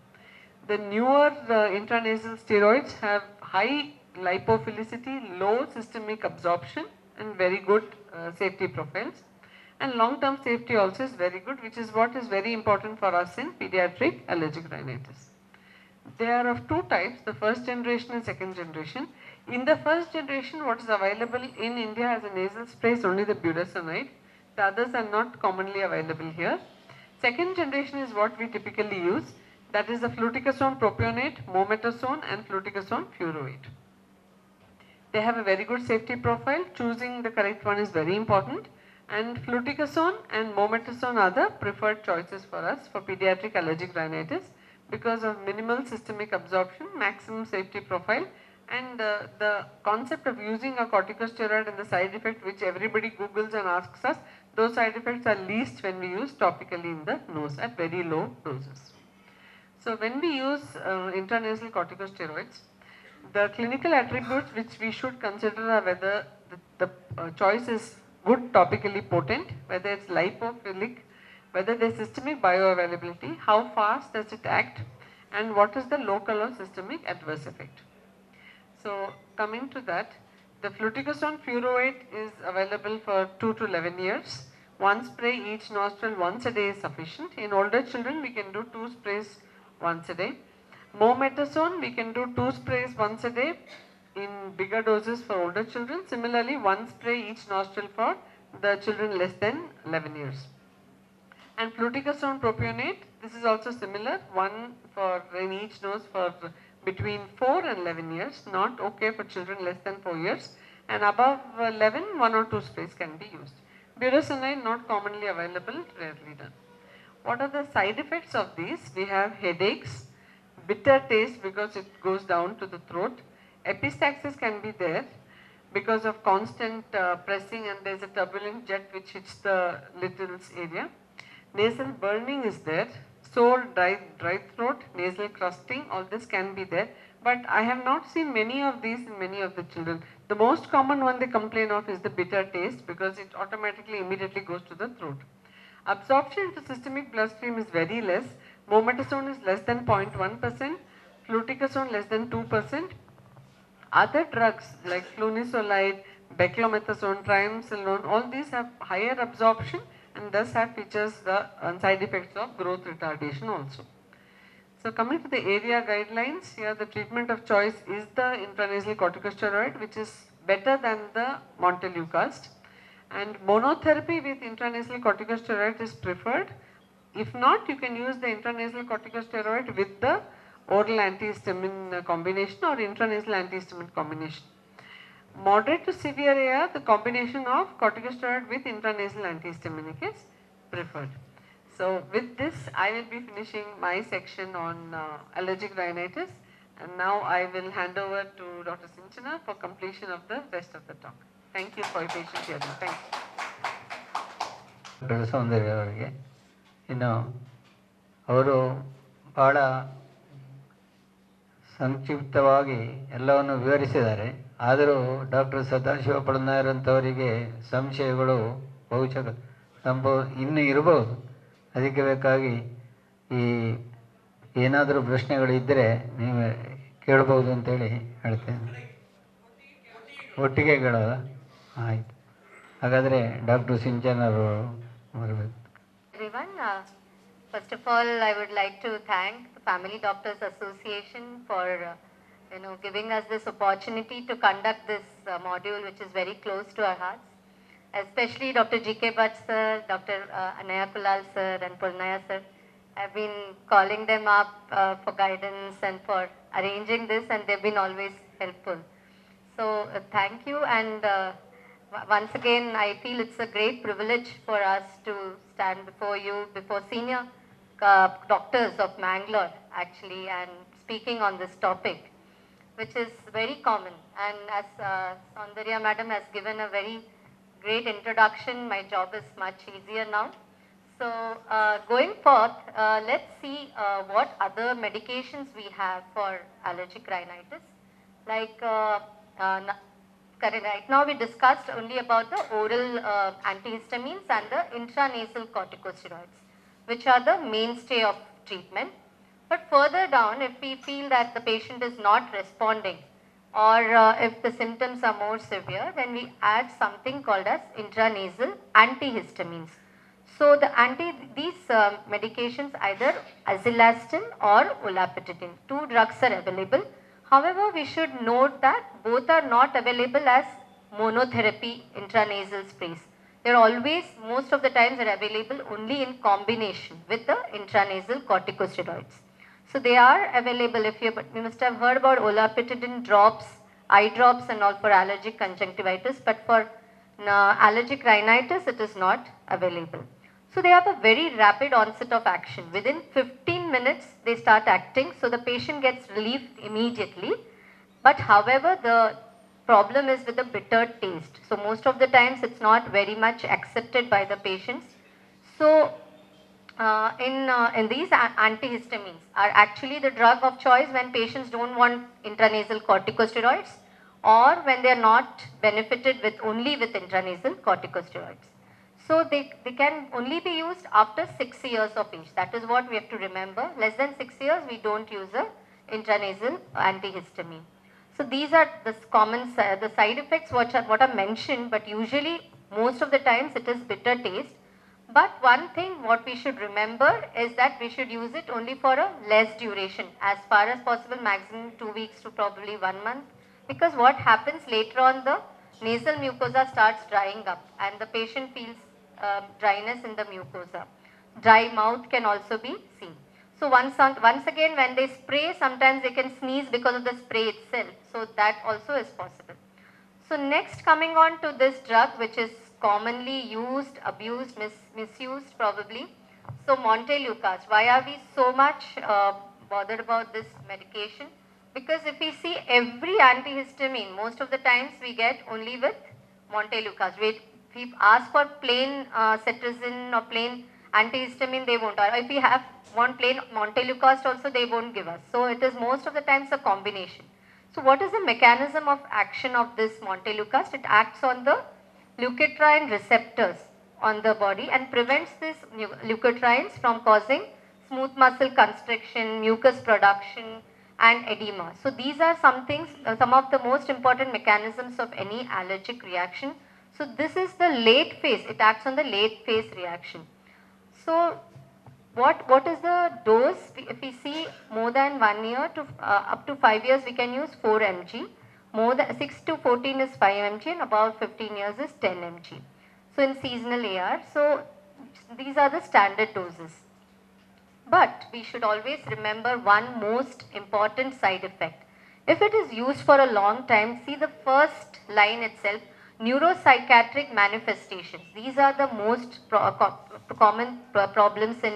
The newer intranasal steroids have high lipophilicity, low systemic absorption and very good safety profiles. And long-term safety also is very good, which is what is very important for us in pediatric allergic rhinitis. They are of two types, the first generation and second generation. In the first generation, what is available in India as a nasal spray is only the budesonide. The others are not commonly available here. Second generation is what we typically use. That is the fluticasone propionate, mometasone and fluticasone furoate. They have a very good safety profile. Choosing the correct one is very important. And fluticasone and mometasone are the preferred choices for us for pediatric allergic rhinitis because of minimal systemic absorption, maximum safety profile, and the concept of using a corticosteroid and the side effect which everybody googles and asks us, those side effects are least when we use topically in the nose at very low doses. So when we use intranasal corticosteroids, the clinical attributes which we should consider are whether the choice is good topically potent, whether it's lipophilic, whether there's systemic bioavailability, how fast does it act, and what is the local or systemic adverse effect. So coming to that, the fluticasone furoate is available for 2 to 11 years. One spray each nostril once a day is sufficient. In older children, we can do 2 sprays once a day. Mometasone, we can do 2 sprays once a day in bigger doses for older children. Similarly, 1 spray each nostril for the children less than 11 years. And fluticasone propionate, this is also similar, 1 for in each nose for between 4 and 11 years, not okay for children less than 4 years, and above 11, 1 or 2 sprays can be used. Budesonide not commonly available, rarely done. What are the side effects of these? We have headaches, bitter taste because it goes down to the throat. Epistaxis can be there because of constant pressing and there is a turbulent jet which hits the littles area. Nasal burning is there, sore, dry throat, nasal crusting, all this can be there. But I have not seen many of these in many of the children. The most common one they complain of is the bitter taste because it automatically immediately goes to the throat. Absorption into systemic bloodstream is very less. Mometasone is less than 0.1%, fluticasone less than 2%. Other drugs like flunisolide, beclomethasone, triamcinolone, all these have higher absorption and thus have features the side effects of growth retardation also. So coming to the area guidelines, here the treatment of choice is the intranasal corticosteroid, which is better than the Montelukast, and monotherapy with intranasal corticosteroid is preferred. If not, you can use the intranasal corticosteroid with the oral antihistamine combination or intranasal antihistamine combination. Moderate to severe AR, the combination of corticosteroid with intranasal antihistaminic is preferred. So with this, I will be finishing my section on allergic rhinitis, and now I will hand over to Dr. Sinchana for completion of the rest of the talk. Thank you for your patience here. Thank you. Doctor Soundarya ಅವರಿಗೆ. ಇನ್ನು ಅವರು ಭಾಳ ಸಂಕ್ಷಿಪ್ತವಾಗಿ ಎಲ್ಲವನ್ನು ವಿವರಿಸಿದ್ದಾರೆ. ಆದರೂ doctor Sadashiva ಪಳನಾಯರಂಥವರಿಗೆ ಸಂಶಯಗಳು ಬಹುಶಃ ಇನ್ನೂ ಇರಬಹುದು. ಅದಕ್ಕೆ ಬೇಕಾಗಿ ಈ ಏನಾದರೂ ಪ್ರಶ್ನೆಗಳು ಇದ್ದರೆ ನೀವು ಕೇಳ್ಬೋದು ಅಂತೇಳಿ ಹೇಳ್ತೇನೆ. ಒಟ್ಟಿಗೆ ಕೇಳೋದ? ಆಯಿತು. ಹಾಗಾದರೆ ಡಾಕ್ಟರ್ ಸಿಂಚನ್ ಅವರು ಬರಬೇಕು. Everyone, first of all, I would like to thank the Family Doctors Association for giving us this opportunity to conduct this module, which is very close to our hearts. Especially Dr. G.K. Bhatt sir, Dr. Anaya Kulal sir and Purnaya sir. I've been calling them up for guidance and for arranging this, and they've been always helpful. So thank you, and once again I feel it's a great privilege for us to stand before you, before senior doctors of Mangalore actually, and speaking on this topic, which is very common. And as Soundarya madam has given a very great introduction, my job is much easier now. So going forth, let's see what other medications we have for allergic rhinitis. Like right now we discussed only about the oral antihistamines and the intranasal corticosteroids, which are the mainstay of treatment. But further down, if we feel that the patient is not responding, or if the symptoms are more severe, then we add something called as intranasal antihistamines. So these medications, either azilastine or olapatidine, 2 drugs are available. However, we should note that both are not available as monotherapy intranasal sprays. They are always, most of the times, are available only in combination with the intranasal corticosteroids. So they are available. If you must have heard about olapatidine drops, eye drops and all for allergic conjunctivitis, but for allergic rhinitis it is not available. So they have a very rapid onset of action. Within 15 minutes they start acting, so the patient gets relief immediately. But however, the problem is with the bitter taste. So most of the times it's not very much accepted by the patients. So in these antihistamines are actually the drug of choice when patients don't want intranasal corticosteroids, or when they are not benefited with only with intranasal corticosteroids. So they can only be used after 6 years of age. That is what we have to remember. Less than 6 years we don't use a intranasal antihistamine. So these are the common the side effects what are mentioned, but usually most of the times it is bitter taste. But one thing what we should remember is that we should use it only for a less duration, as far as possible, maximum 2 weeks to probably 1 month. Because what happens later on, the nasal mucosa starts drying up and the patient feels dryness in the mucosa. Dry mouth can also be seen. So once again, when they spray, sometimes they can sneeze because of the spray itself. So that also is possible. So next, coming on to this drug, which is commonly used, abused, misused probably. So Montelukast. Why are we so much bothered about this medication? Because if we see every antihistamine, most of the times we get only with Montelukast. If we ask for plain cetirizine or plain antihistamine, they won't. Or if we want plain Montelukast also, they won't give us. So it is most of the times a combination. So what is the mechanism of action of this Montelukast? It acts on the leukotriene receptors on the body and prevents these leukotrienes from causing smooth muscle constriction, mucus production and edema. So these are some things, some of the most important mechanisms of any allergic reaction. So this is the late phase. It acts on the late phase reaction. So what is the dose? If we see more than 1 year to up to 5 years, we can use 4 mg. More than 6 to 14 is 5 mg, and about 15 years is 10 mg. So in seasonal AR, so these are the standard doses. But we should always remember one most important side effect. If it is used for a long time, see the first line itself, neuropsychiatric manifestations. These are the most common problems in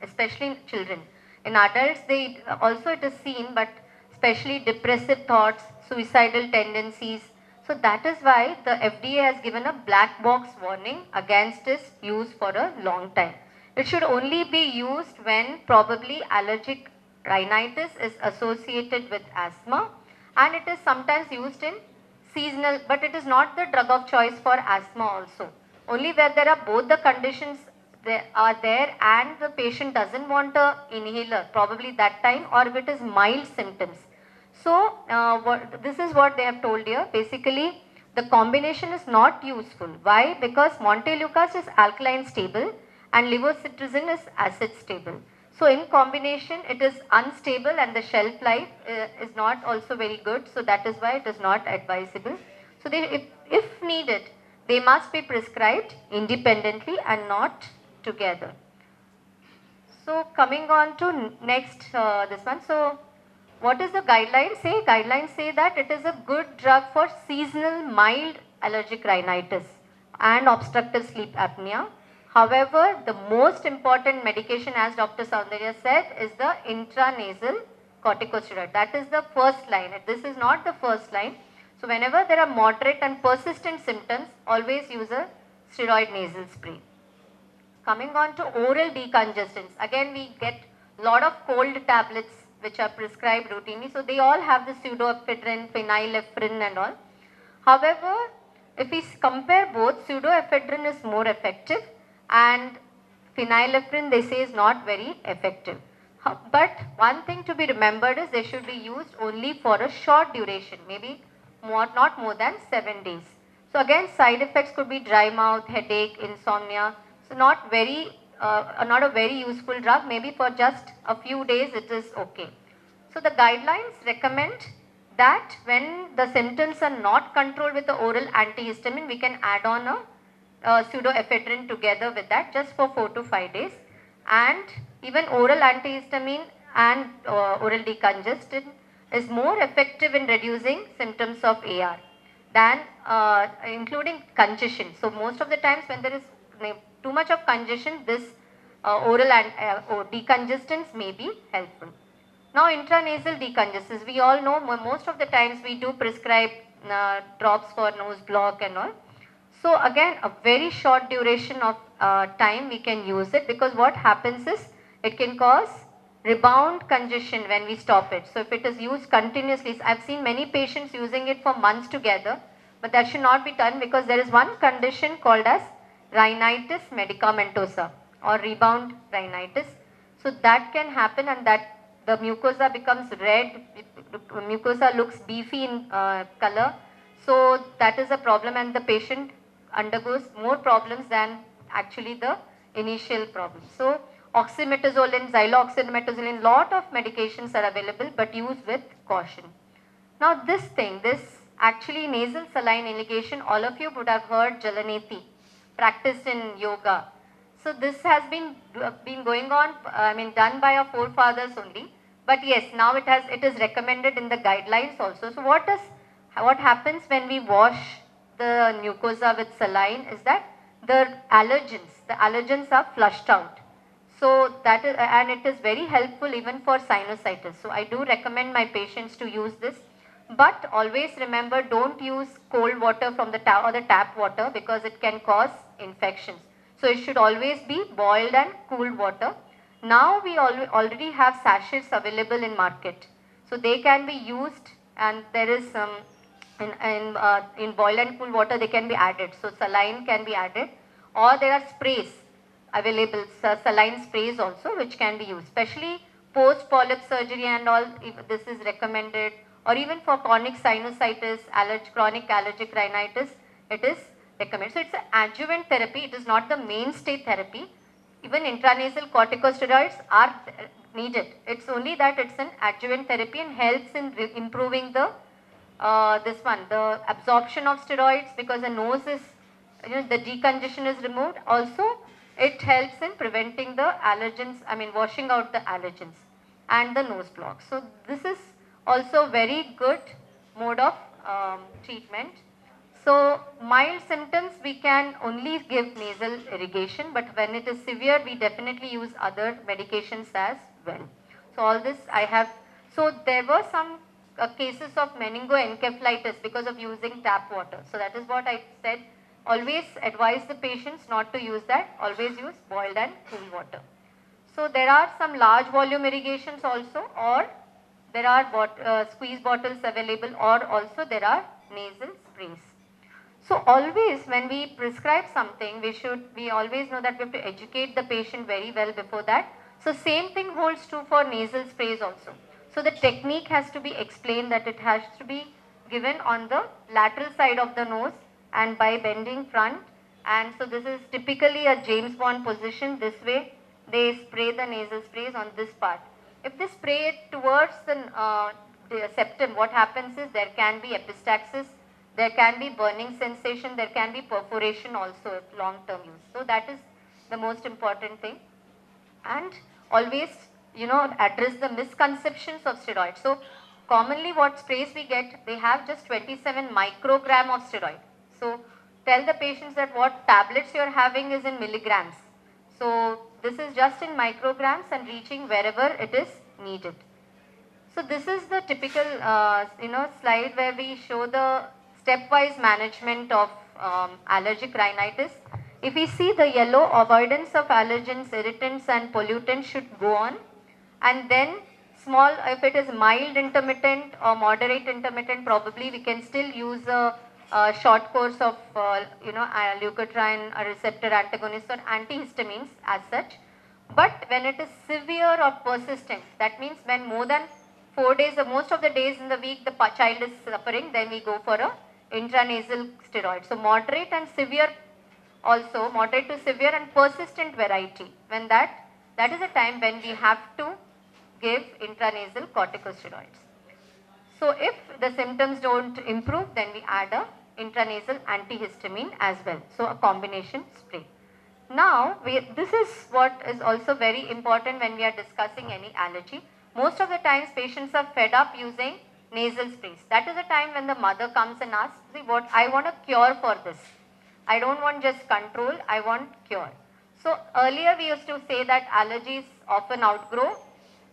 especially in children. In adults, they also it is seen, but especially depressive thoughts, suicidal tendencies, So that is why the FDA has given a black box warning against its use for a long time. It should only be used when probably allergic rhinitis is associated with asthma, and it is sometimes used in seasonal, but it is not the drug of choice for asthma also. Only where there are both the conditions are there and the patient doesn't want a inhaler probably that time, or if it is mild symptoms. So this is what they have told here. Basically, the combination is not useful. Why? Because Montelukast is alkaline stable and levocetirizine is acid stable. So in combination, it is unstable and the shelf life is not also very good. So that is why it is not advisable. So if needed, they must be prescribed independently and not together. So coming on to next this one. So what is the guidelines say? Guidelines say that it is a good drug for seasonal mild allergic rhinitis and obstructive sleep apnea. However, the most important medication, as Dr. Soundarya said, is the intranasal corticosteroid. That is the first line. This is not the first line. So whenever there are moderate and persistent symptoms, always use a steroid nasal spray. Coming on to oral decongestants. Again, we get a lot of cold tablets which are prescribed routinely. So they all have the pseudoephedrine, phenylephrine and all. However, if we compare both, pseudoephedrine is more effective and phenylephrine they say is not very effective. But one thing to be remembered is they should be used only for a short duration, maybe not more than 7 days. So again, side effects could be dry mouth, headache, insomnia. So not a very useful drug. Maybe for just a few days it is okay. So the guidelines recommend that when the symptoms are not controlled with the oral antihistamine, we can add on a pseudoephedrine together with that just for 4 to 5 days. And even oral antihistamine and oral decongestant is more effective in reducing symptoms of AR than including congestion. So most of the times when there is too much of congestion, this oral and decongestants may be helpful. Now intranasal decongestants, we all know most of the times we do prescribe drops for nose block and all. So again, a very short duration of time we can use it, because what happens is it can cause rebound congestion when we stop it. So if it is used continuously, I've seen many patients using it for months together, but that should not be done, because there is one condition called as rhinitis medicamentosa or rebound rhinitis. So that can happen, and that the mucosa becomes red, mucosa looks beefy in color. So that is a problem, and the patient undergoes more problems than actually the initial problem. So oxymetazoline, xylooxymetazoline, lot of medications are available, but used with caution. Now this actually nasal saline inhalation, all of you would have heard Jalaneti, practiced in yoga. So this has been going on, done by our forefathers only. But yes, now it is recommended in the guidelines also. So what happens when we wash the mucosa with saline is that the allergens are flushed out. So that is, and it is very helpful even for sinusitis. So I do recommend my patients to use this. But always remember, don't use cold water from the tap or the tap water, because it can cause infections. So it should always be boiled and cool water. Now we already have sachets available in market. So they can be used, and there is some in boiled and cool water they can be added. So saline can be added, or there are sprays available, saline sprays also, which can be used, especially post polyp surgery and all. This is recommended, or even for chronic sinusitis, chronic allergic rhinitis, it is recommended. So it's an adjuvant therapy, it is not the mainstay therapy. Even intranasal corticosteroids are needed. It's only that it's an adjuvant therapy and helps in improving the the absorption of steroids, because the nose is, the decongestion is removed. Also, it helps in preventing the allergens, washing out the allergens and the nose block. So this is also very good mode of treatment. So mild symptoms we can only give nasal irrigation, but when it is severe we definitely use other medications as well. So all this I have, so there were some cases of meningoencephalitis because of using tap water. So that is what I said. Always advise the patients not to use that. Always use boiled and cool water. So there are some large volume irrigations also, or there are squeeze bottles available, or also there are nasal sprays. So always when we prescribe something, we always know that we have to educate the patient very well before that. So same thing holds true for nasal sprays also. So the technique has to be explained, that it has to be given on the lateral side of the nose and by bending front. And so this is typically a James Bond position. This way they spray the nasal sprays on this part. If they spray it towards the septum, what happens is there can be epistaxis, there can be burning sensation, there can be perforation also if long term use. So that is the most important thing. And always, address the misconceptions of steroids. So commonly what sprays we get, they have just 27 microgram of steroid. So tell the patients that what tablets you are having is in milligrams. So this is just in micrograms and reaching wherever it is needed. So this is the typical slide where we show the stepwise management of allergic rhinitis. If we see the yellow, avoidance of allergens, irritants and pollutants should go on, and then small, if it is mild intermittent or moderate intermittent, probably we can still use a short course of leukotriene receptor antagonists or antihistamines as such. But when it is severe or persistent, that means when more than 4 days or most of the days in the week the child is suffering, then we go for a intranasal steroid. So moderate and severe also, moderate to severe and persistent variety, when that is a time when we have to give intranasal corticosteroids. So if the symptoms don't improve, then we add a intranasal antihistamine as well. So a combination spray. Now, this is what is also very important when we are discussing any allergy. Most of the times patients are fed up using nasal sprays. That is the time when the mother comes and asks, see what, I want a cure for this. I don't want just control, I want cure. So earlier we used to say that allergies often outgrow,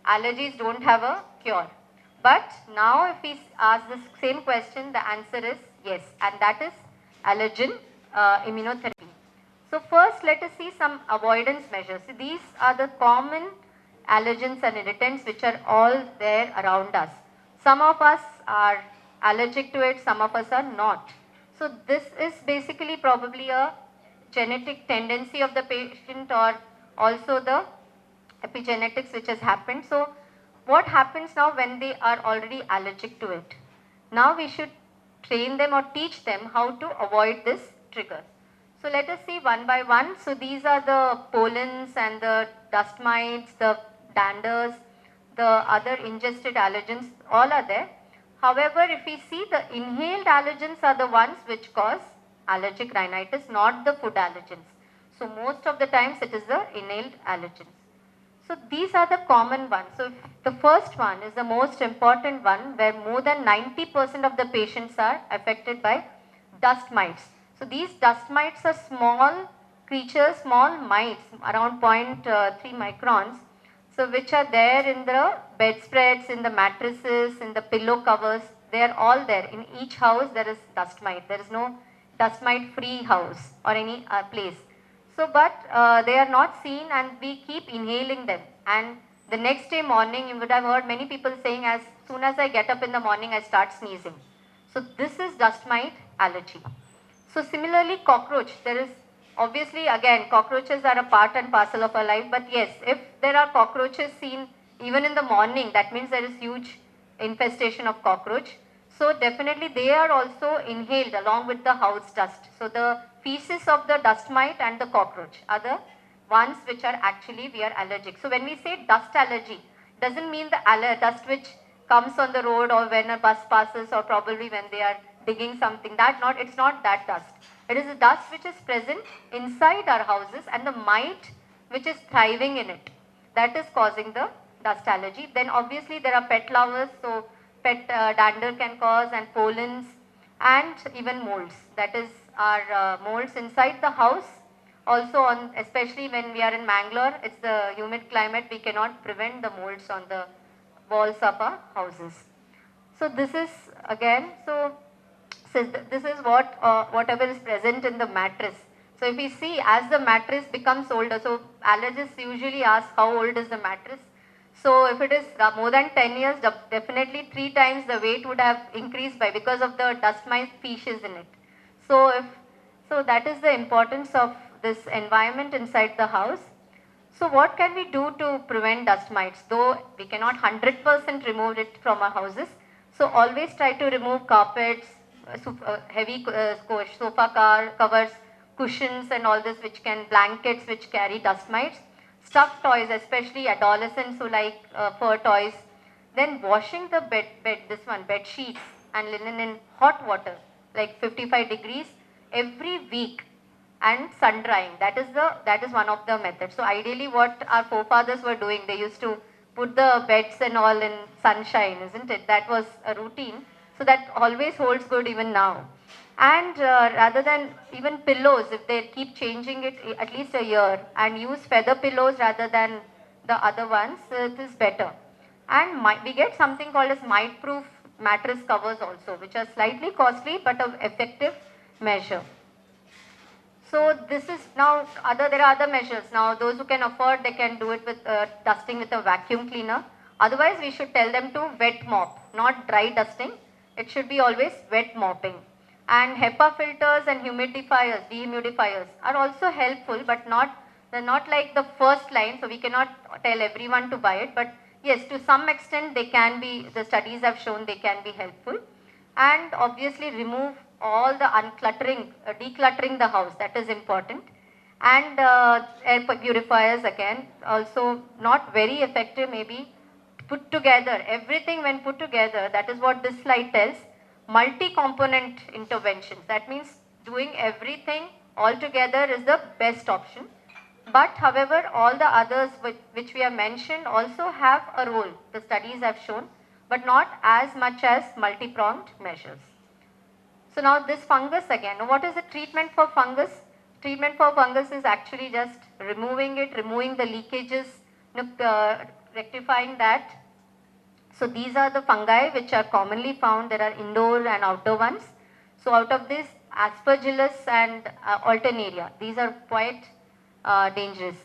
allergies don't have a cure. But now if we ask the same question, the answer is yes, and that is allergen immunotherapy. So first let us see some avoidance measures. So these are the common allergens and irritants which are all there around us. Some of us are allergic to it, some of us are not. So this is basically probably a genetic tendency of the patient or also the epigenetics which has happened. So what happens now when they are already allergic to it? Now we should train them or teach them how to avoid this trigger. So let us see one by one. So these are the pollens and the dust mites, the danders, the other ingested allergens, all are there. However, if we see, the inhaled allergens are the ones which cause allergic rhinitis, not the food allergens. So most of the times it is the inhaled allergens. So these are the common ones. So the first one is the most important one, where more than 90% of the patients are affected by dust mites. So these dust mites are small creatures, small mites around 0.3 microns. So which are there in the bedspreads, in the mattresses, in the pillow covers, they are all there. In each house there is dust mite. There is no dust mite free house or any place. So but they are not seen and we keep inhaling them. And the next day morning, you would have heard many people saying, as soon as I get up in the morning I start sneezing. So this is dust mite allergy. So similarly cockroach, there is obviously again cockroaches are a part and parcel of our life, but yes, if there are cockroaches seen even in the morning, that means there is huge infestation of cockroach. So definitely they are also inhaled along with the house dust. So the feces of the dust mite and the cockroach are the ones which are actually we are allergic. So when we say dust allergy, doesn't mean the dust which comes on the road or when a bus passes or probably when they are digging something, it's not that dust. It is the dust which is present inside our houses and the mite which is thriving in it, that is causing the dust allergy. Then obviously there are pet larvae, so pet dander can cause, and pollens and even molds, that is our molds inside the house. Also on, especially when we are in Mangalore, it's the humid climate, we cannot prevent the molds on the walls of our houses. So this is again, this is what whatever is present in the mattress. So if we see as the mattress becomes older, so allergists usually ask how old is the mattress. So if it is more than 10 years, definitely 3 times the weight would have increased by because of the dust mite species in it. So that is the importance of this environment inside the house. So what can we do to prevent dust mites? Though we cannot 100% remove it from our houses. So always try to remove carpets, heavy sofa covers, cushions and all this which can, blankets which carry dust mites. Stuffed toys, especially adolescents who like fur toys. Then washing the bed sheets and linen in hot water, like 55 degrees every week, and sun drying. That is one of the methods. So ideally what our forefathers were doing, they used to put the beds and all in sunshine, isn't it? That was a routine. So that always holds good even now. And rather than even pillows, if they keep changing it at least a year and use feather pillows rather than the other ones, it is better. And we get something called as mite-proof mattress covers also, which are slightly costly but an effective measure. So this is now, there are other measures. Now those who can afford, they can do it with dusting with a vacuum cleaner. Otherwise we should tell them to wet mop, not dry dusting. It should be always wet mopping. And HEPA filters and humidifiers, dehumidifiers are also helpful, but they're not like the first line, so we cannot tell everyone to buy it. But yes, to some extent they can be, the studies have shown they can be helpful. And obviously remove all the uncluttering, decluttering the house, that is important. And air purifiers again, also not very effective maybe. Put together, everything when put together, that is what this slide tells. Multi-component interventions. That means doing everything all together is the best option. But however, all the others which we have mentioned also have a role, the studies have shown, but not as much as multi-pronged measures. So now this fungus again. Now what is the treatment for fungus? Treatment for fungus is actually just removing it, removing the leakages, rectifying that. So these are the fungi which are commonly found. There are indoor and outdoor ones. So out of this, Aspergillus and Alternaria, these are quite dangerous.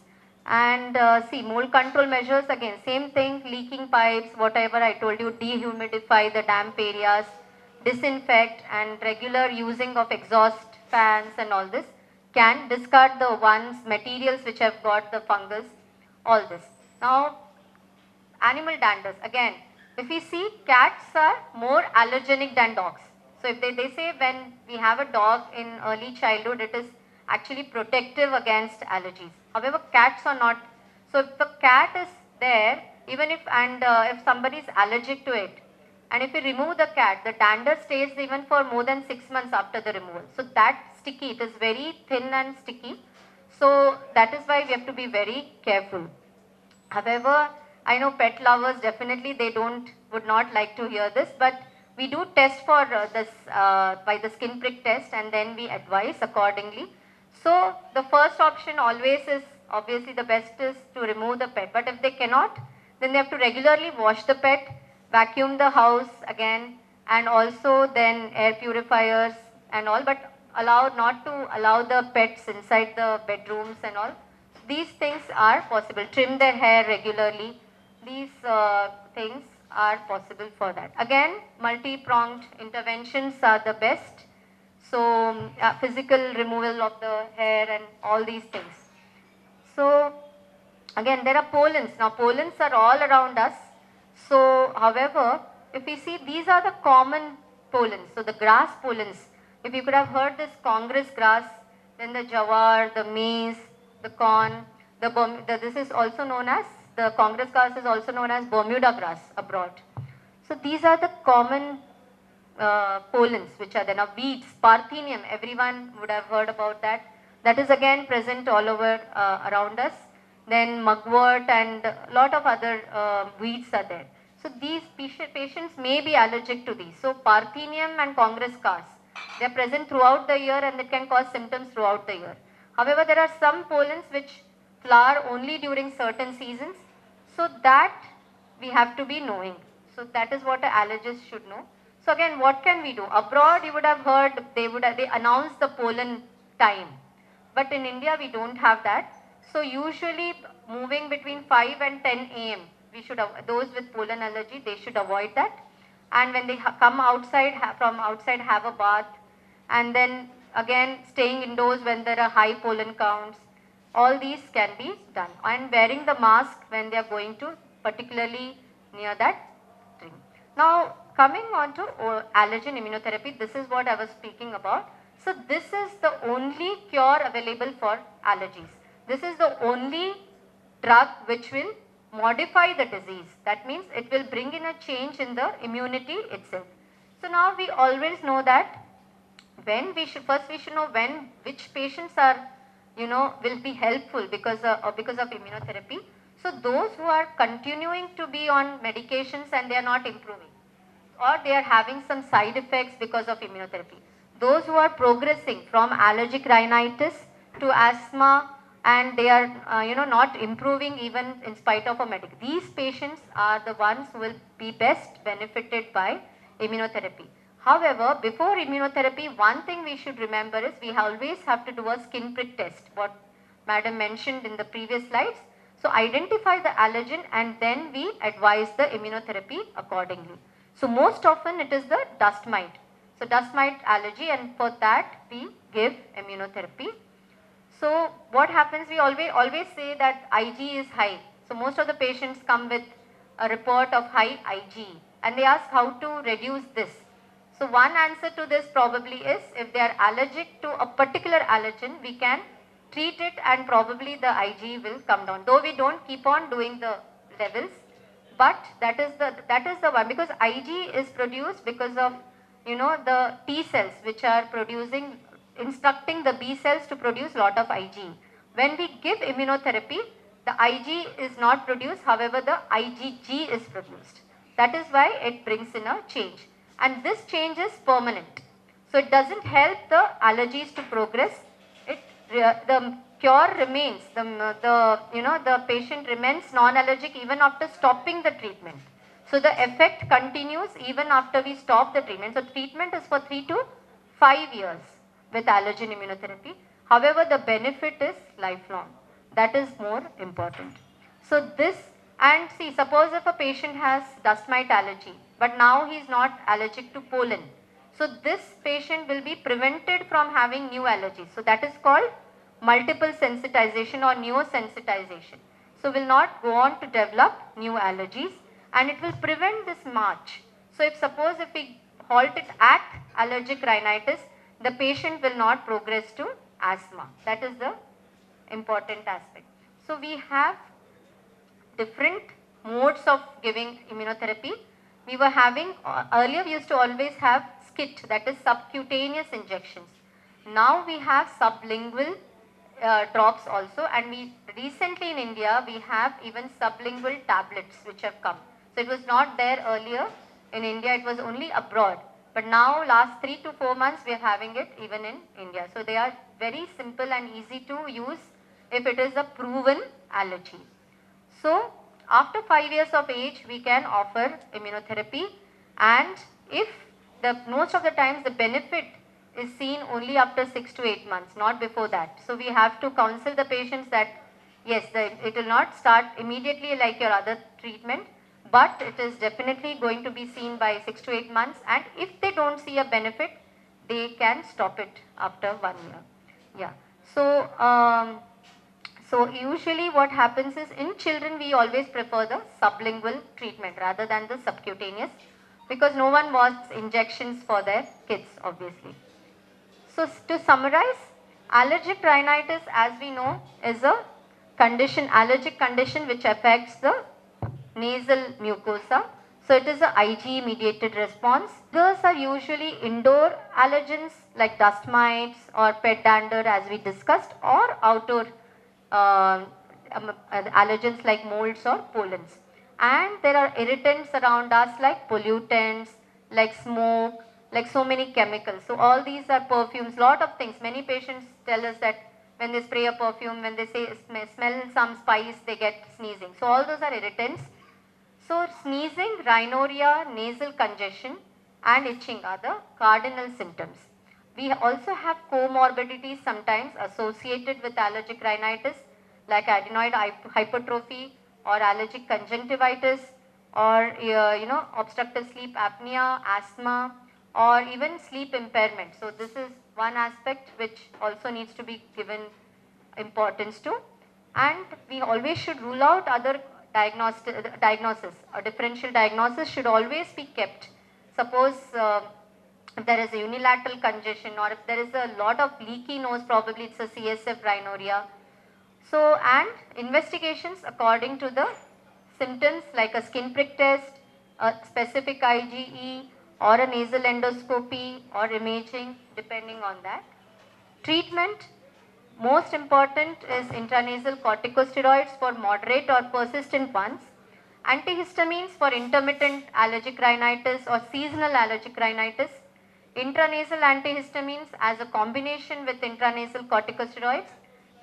And see, mold control measures, again, same thing, leaking pipes, whatever I told you, dehumidify the damp areas, disinfect, and regular using of exhaust fans and all this. Can discard the materials which have got the fungus, all this. Now, animal danders, again, if we see, cats are more allergenic than dogs. So if they say when we have a dog in early childhood, it is actually protective against allergies. However, cats are not. So if the cat is there, even if somebody is allergic to it, and if we remove the cat, the dander stays even for more than 6 months after the removal. So that's sticky, it is very thin and sticky. So that is why we have to be very careful. However, I know pet lovers definitely would not like to hear this, but we do test for this by the skin prick test, and then we advise accordingly. So the first option always is, obviously the best is to remove the pet, but if they cannot, then they have to regularly wash the pet, vacuum the house again, and also then air purifiers and all, but not to allow the pets inside the bedrooms and all. These things are possible. Trim their hair regularly. These things are possible for that. Again, multi-pronged interventions are the best. So physical removal of the hair and all these things. So again, there are pollens. Now pollens are all around us. So however, if we see, these are the common pollens. So the grass pollens. If you could have heard this Congress grass, then the jawar, the maize, the corn, this is also known as, the Congress grass is also known as Bermuda grass abroad. So these are the common pollens which are there. Now weeds, Parthenium, everyone would have heard about that. That is again present all over around us. Then mugwort and a lot of other weeds are there. So these patients may be allergic to these. So Parthenium and Congress grass, they are present throughout the year and it can cause symptoms throughout the year. However, there are some pollens which flower only during certain seasons. So that we have to be knowing. So that is what an allergist should know. So again, what can we do? Abroad, you would have heard they announce the pollen time, but in India we don't have that. So usually moving between 5 and 10 a.m. we should those with pollen allergy, they should avoid that. And when they come outside from outside, have a bath, and then again staying indoors when there are high pollen counts. All these can be done, and wearing the mask when they are going to particularly near that thing. Now coming on to allergen immunotherapy, this is what I was speaking about. So this is the only cure available for allergies. This is the only drug which will modify the disease. That means it will bring in a change in the immunity itself. So now we always know that when we should know which patients are will be helpful because of immunotherapy. So those who are continuing to be on medications and they are not improving, or they are having some side effects because of immunotherapy. Those who are progressing from allergic rhinitis to asthma and they are not improving even in spite of a medication. These patients are the ones who will be best benefited by immunotherapy. However, before immunotherapy, one thing we should remember is we always have to do a skin prick test, what Madam mentioned in the previous slides. So identify the allergen and then we advise the immunotherapy accordingly. So most often it is the dust mite. So dust mite allergy, and for that we give immunotherapy. So what happens, we always say that Ig is high. So most of the patients come with a report of high Ig and they ask how to reduce this. So one answer to this probably is, if they are allergic to a particular allergen, we can treat it and probably the Ig will come down. Though we don't keep on doing the levels, but that is the one, because Ig is produced because of the T cells which are instructing the B cells to produce lot of Ig. When we give immunotherapy, the Ig is not produced, however the IgG is produced. That is why it brings in a change, and this change is permanent. So it doesn't help the allergies to progress. The cure remains, the patient remains non-allergic even after stopping the treatment. So the effect continues even after we stop the treatment. So treatment is for 3 to 5 years with allergen immunotherapy. However, the benefit is lifelong. That is more important. So this, and see, suppose if a patient has dust mite allergy, but now he is not allergic to pollen. So this patient will be prevented from having new allergies. So that is called multiple sensitization or neosensitization. So will not go on to develop new allergies, and it will prevent this march. So if we halt it at allergic rhinitis, the patient will not progress to asthma. That is the important aspect. So we have different modes of giving immunotherapy. We were having, earlier we used to always have SCIT, that is subcutaneous injections. Now we have sublingual drops also, and we recently in India we have even sublingual tablets which have come. So it was not there earlier in India, it was only abroad. But now last 3 to 4 months we are having it even in India. So they are very simple and easy to use if it is a proven allergy. So after 5 years of age we can offer immunotherapy, and if most of the times the benefit is seen only after 6 to 8 months, not before that. So we have to counsel the patients that yes, it will not start immediately like your other treatment, but it is definitely going to be seen by 6 to 8 months, and if they don't see a benefit, they can stop it after 1 year. Yeah. So usually what happens is, in children we always prefer the sublingual treatment rather than the subcutaneous, because no one wants injections for their kids obviously. So to summarize, allergic rhinitis, as we know, is a allergic condition which affects the nasal mucosa. So it is a Ig mediated response. Those are usually indoor allergens like dust mites or pet dander as we discussed, or outdoor allergens like molds or pollens. And there are irritants around us like pollutants, like smoke, like so many chemicals. So all these are perfumes, lot of things. Many patients tell us that when they spray a perfume, when they say smell some spice, they get sneezing. So all those are irritants. So sneezing, rhinorrhea, nasal congestion and itching are the cardinal symptoms. We also have comorbidities sometimes associated with allergic rhinitis like adenoid hypertrophy or allergic conjunctivitis or obstructive sleep apnea, asthma or even sleep impairment. So this is one aspect which also needs to be given importance to, and we always should rule out other diagnosis. A differential diagnosis should always be kept. Suppose if there is a unilateral congestion or if there is a lot of leaky nose, probably it's a CSF rhinorrhea. So, and investigations according to the symptoms like a skin prick test, a specific IgE or a nasal endoscopy or imaging depending on that. Treatment, most important is intranasal corticosteroids for moderate or persistent ones, antihistamines for intermittent allergic rhinitis or seasonal allergic rhinitis, intranasal antihistamines as a combination with intranasal corticosteroids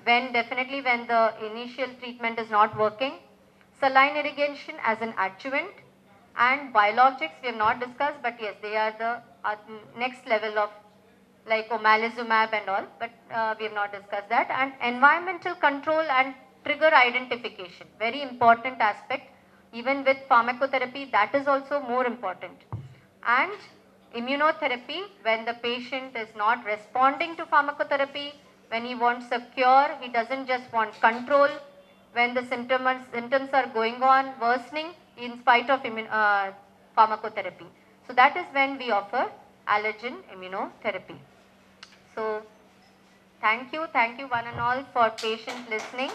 when the initial treatment is not working, saline irrigation as an adjuvant, and biologics we have not discussed, but yes, they are the next level of like omalizumab and all, but we have not discussed that. And environmental control and trigger identification, very important aspect. Even with pharmacotherapy, that is also more important. And immunotherapy, when the patient is not responding to pharmacotherapy, when he wants a cure, he doesn't just want control, when the symptoms are going on, worsening in spite of pharmacotherapy. So that is when we offer allergen immunotherapy. So thank you one and all for patient listening.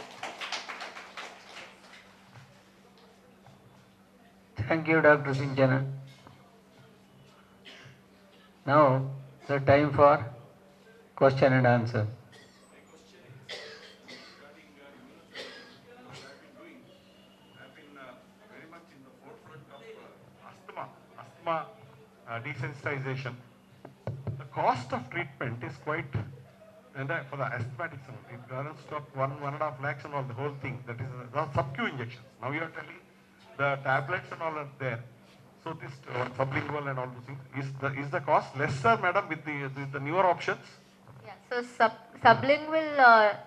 Thank you, Dr. Sinjana. Now the time for question and answer. Asthma desensitization. The cost of treatment is quite, and for the asthmatics, it doesn't stop 1.5 lakhs and all the whole thing. That is the sub-Q injections. Now you are telling the tablets and all are there. So this sublingual and all those things, is the cost lesser, madam, with the newer options? Yeah, so sublingual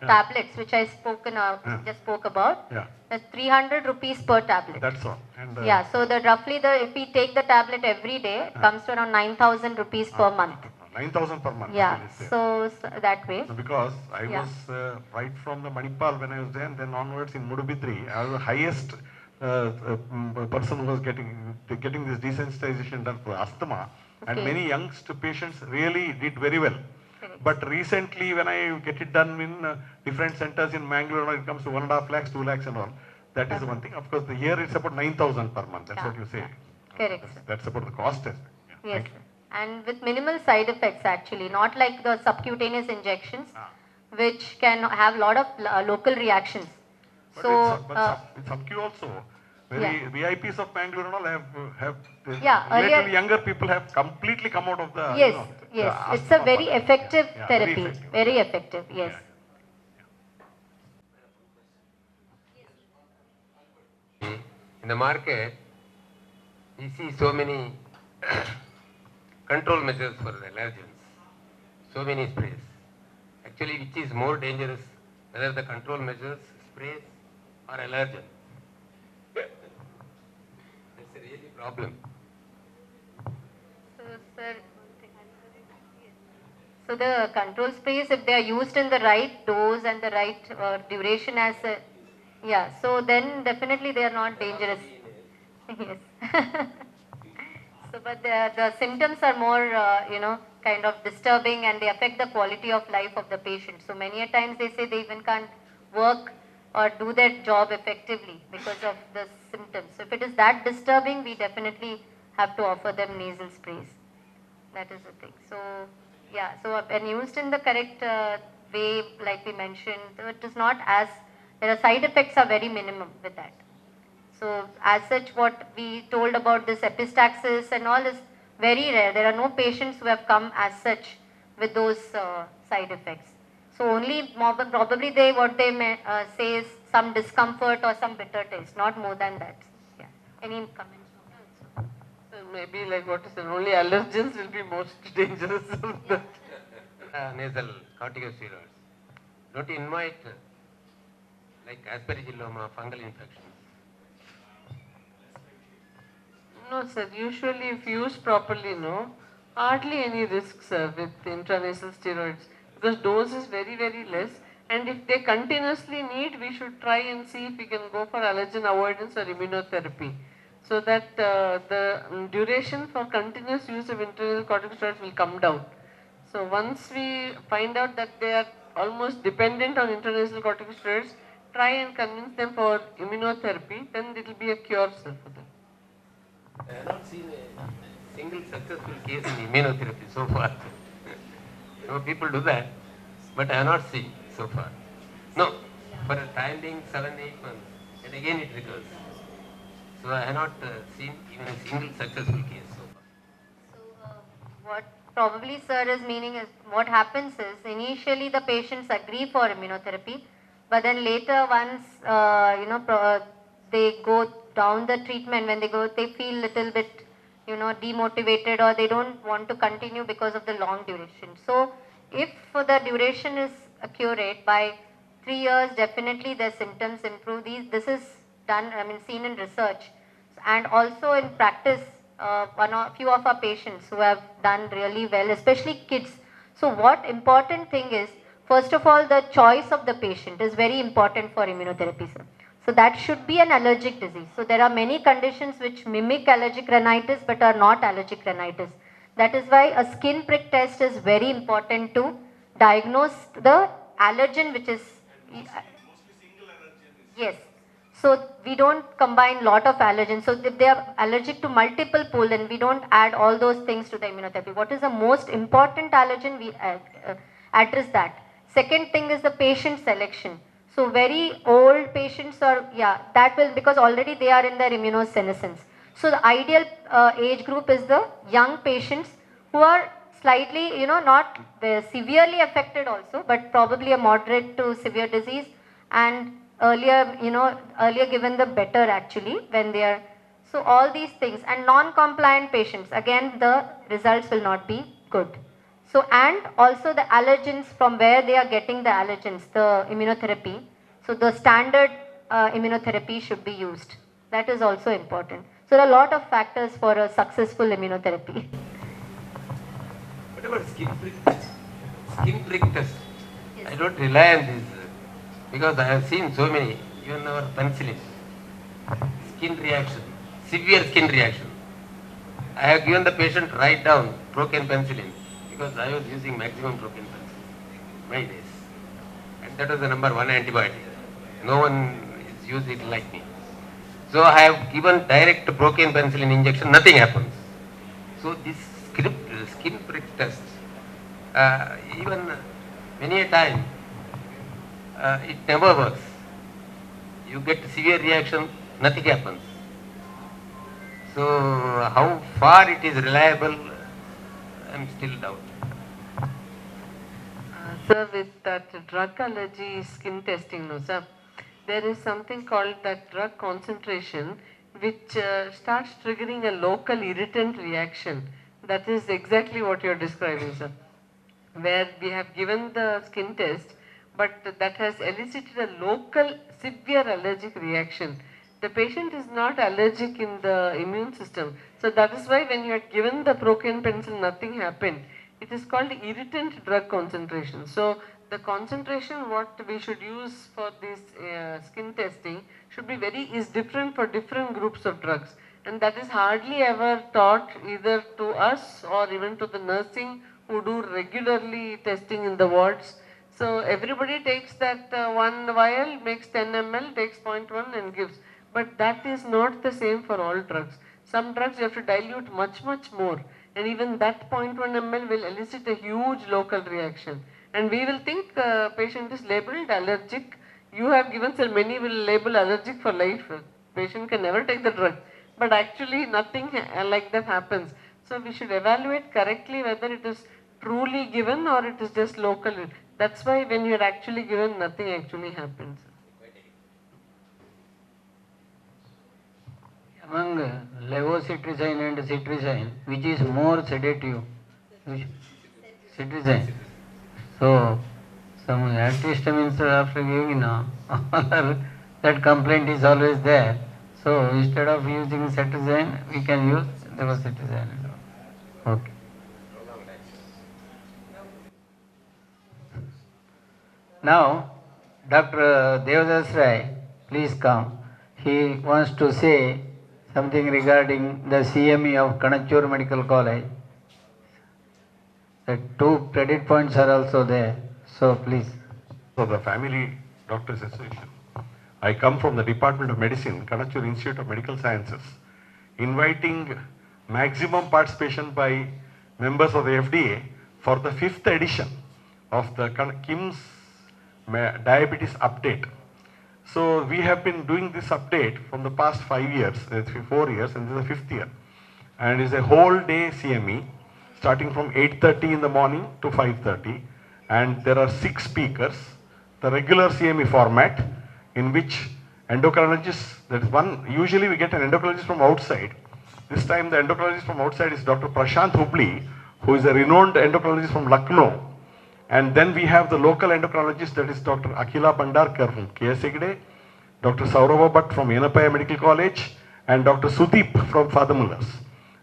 tablets, which I just spoke about, that's 300 rupees per tablet. That's all. And, yeah, so if we take the tablet every day, it comes to around 9,000 rupees per month. 9,000 per month. Yeah, so that way. No, because I was right from the Manipal when I was there, and then onwards in Mudubidri, I was the highest person who was getting this desensitization done for asthma, and many young patients really did very well. Correct. But recently, when I get it done in different centers in Mangalore, it comes to 1.5 lakhs, 2 lakhs and all. That is the one thing. Of course, here it's about 9,000 per month. That's what you say. Correct. That's about the cost aspect. Yeah. Yes, and with minimal side effects actually, not like the subcutaneous injections, which can have a lot of local reactions. But So, sub-Q also, very VIPs of Mangalore and all have earlier, relatively younger people have completely come out of the, yes, it's a very effective therapy, very effective, yes. In the market, we see so many control measures for allergens, so many sprays. Actually, which is more dangerous, whether the control measures, sprays or allergen? That's a really problem. So, sir, so the control sprays, if they are used in the right dose and the right duration so then definitely they are not dangerous. Yes. So, but the symptoms are more, kind of disturbing, and they affect the quality of life of the patient. So many a times they say they even can't work or do their job effectively because of the symptoms. So if it is that disturbing, we definitely have to offer them nasal sprays. That is the thing. So yeah, so when used in the correct way, like we mentioned, it is not as, there are side effects are very minimum with that. So as such, what we told about this epistaxis and all is very rare. There are no patients who have come as such with those side effects. So only probably what they may say is some discomfort or some bitter taste, not more than that. Yeah. Any comments? Maybe like what is it? Only allergens will be most dangerous of that. Nasal corticosteroids. Don't you invite like aspergilloma, fungal infections? No, sir. Usually, if used properly, no, hardly any risk, sir, with intranasal steroids because dose is very, very less. And if they continuously need, we should try and see if we can go for allergen avoidance or immunotherapy, so that the duration for continuous use of intranasal corticosteroids will come down. So once we find out that they are almost dependent on intranasal corticosteroids, try and convince them for immunotherapy, then it will be a cure, sir, for them. I have not seen a single successful case in immunotherapy so far. People do that, but I have not seen so far. No, for a time being 7-8 months, and again it recurs. So I have not seen even a single successful case so far. So what probably sir is meaning is what happens is initially the patients agree for immunotherapy, but then later once they go down the treatment, when they feel little bit demotivated, or they don't want to continue because of the long duration. So if for the duration is accurate by 3 years, definitely their symptoms improve. This is done, seen in research and also in practice. Few of our patients who have done really well, especially kids. So what important thing is, first of all, the choice of the patient is very important for immunotherapy, sir. So that should be an allergic disease. So there are many conditions which mimic allergic rhinitis but are not allergic rhinitis. That is why a skin prick test is very important to diagnose the allergen which is... Yes. So we don't combine lot of allergens. So if they are allergic to multiple pool, then we don't add all those things to the immunotherapy. What is the most important allergen? We address that. Second thing is the patient selection. So very old patients are, that will, because already they are in their immunosenescence. So the ideal age group is the young patients who are slightly, not severely affected also, but probably a moderate to severe disease, and earlier given the better actually when they are. So all these things, and non-compliant patients, again the results will not be good. So, and also the allergens, from where they are getting the allergens, the immunotherapy. So the standard immunotherapy should be used. That is also important. So there are a lot of factors for a successful immunotherapy. What about skin prick test? Skin prick test. Yes. I don't rely on this because I have seen so many, even our penicillin. Skin reaction, severe skin reaction. I have given the patient write down procaine penicillin because I was using maximum procaine penicillin my days. And that was the number 1 antibiotic. No one is using it like me. So I have given direct procaine penicillin injection, nothing happens. So this skin prick test, even many a time, it never works. You get severe reaction, nothing happens. So how far it is reliable, I am still doubting. Sir, with that drug allergy skin testing, no sir, there is something called that drug concentration which starts triggering a local irritant reaction. That is exactly what you are describing, sir. Where we have given the skin test, but that has elicited a local severe allergic reaction. The patient is not allergic in the immune system. So that is why when you had given the procaine penicillin, nothing happened. It is called irritant drug concentration. So the concentration what we should use for this skin testing should be is different for different groups of drugs. And that is hardly ever taught either to us or even to the nursing who do regularly testing in the wards. So everybody takes that one vial, makes 10 ml, takes 0.1 and gives. But that is not the same for all drugs. Some drugs you have to dilute much more, and even that 0.1 ml will elicit a huge local reaction. And we will think patient is labeled allergic. You have given, sir, many will label allergic for life. Patient can never take the drug. But actually nothing like that happens. So we should evaluate correctly whether it is truly given or it is just local. That's why when you are actually given, nothing actually happens. among levocitrizine and citrizine, which is more sedative? Citrizine. So, some antihistamines after giving now, that complaint is always there. So, instead of using citrizine, we can use levocitrizine. Okay. Now, Dr. Devadas Rai, please come. He wants to say something regarding the CME of Kanachur Medical College. The 2 credit points are also there. So, please. So the Family Doctors Association. I come from the Department of Medicine, Kanachur Institute of Medical Sciences, inviting maximum participation by members of the FDA for the 5th edition of the KIMS Diabetes Update. So we have been doing this update from the past 5 years, 4 years, and this is the 5th year. And it's a whole day CME, starting from 8:30 in the morning to 5:30. And there are 6 speakers. The regular CME format, in which endocrinologists, that is one, usually we get an endocrinologist from outside. This time the endocrinologist from outside is Dr. Prashant Hubli, who is a renowned endocrinologist from Lucknow. And then we have the local endocrinologist, that is Dr. Akhila Bandarkar from KSAGDE, Dr. Saurabha Bhatt from Yenapaya Medical College, and Dr. Sudeep from Father Muller's.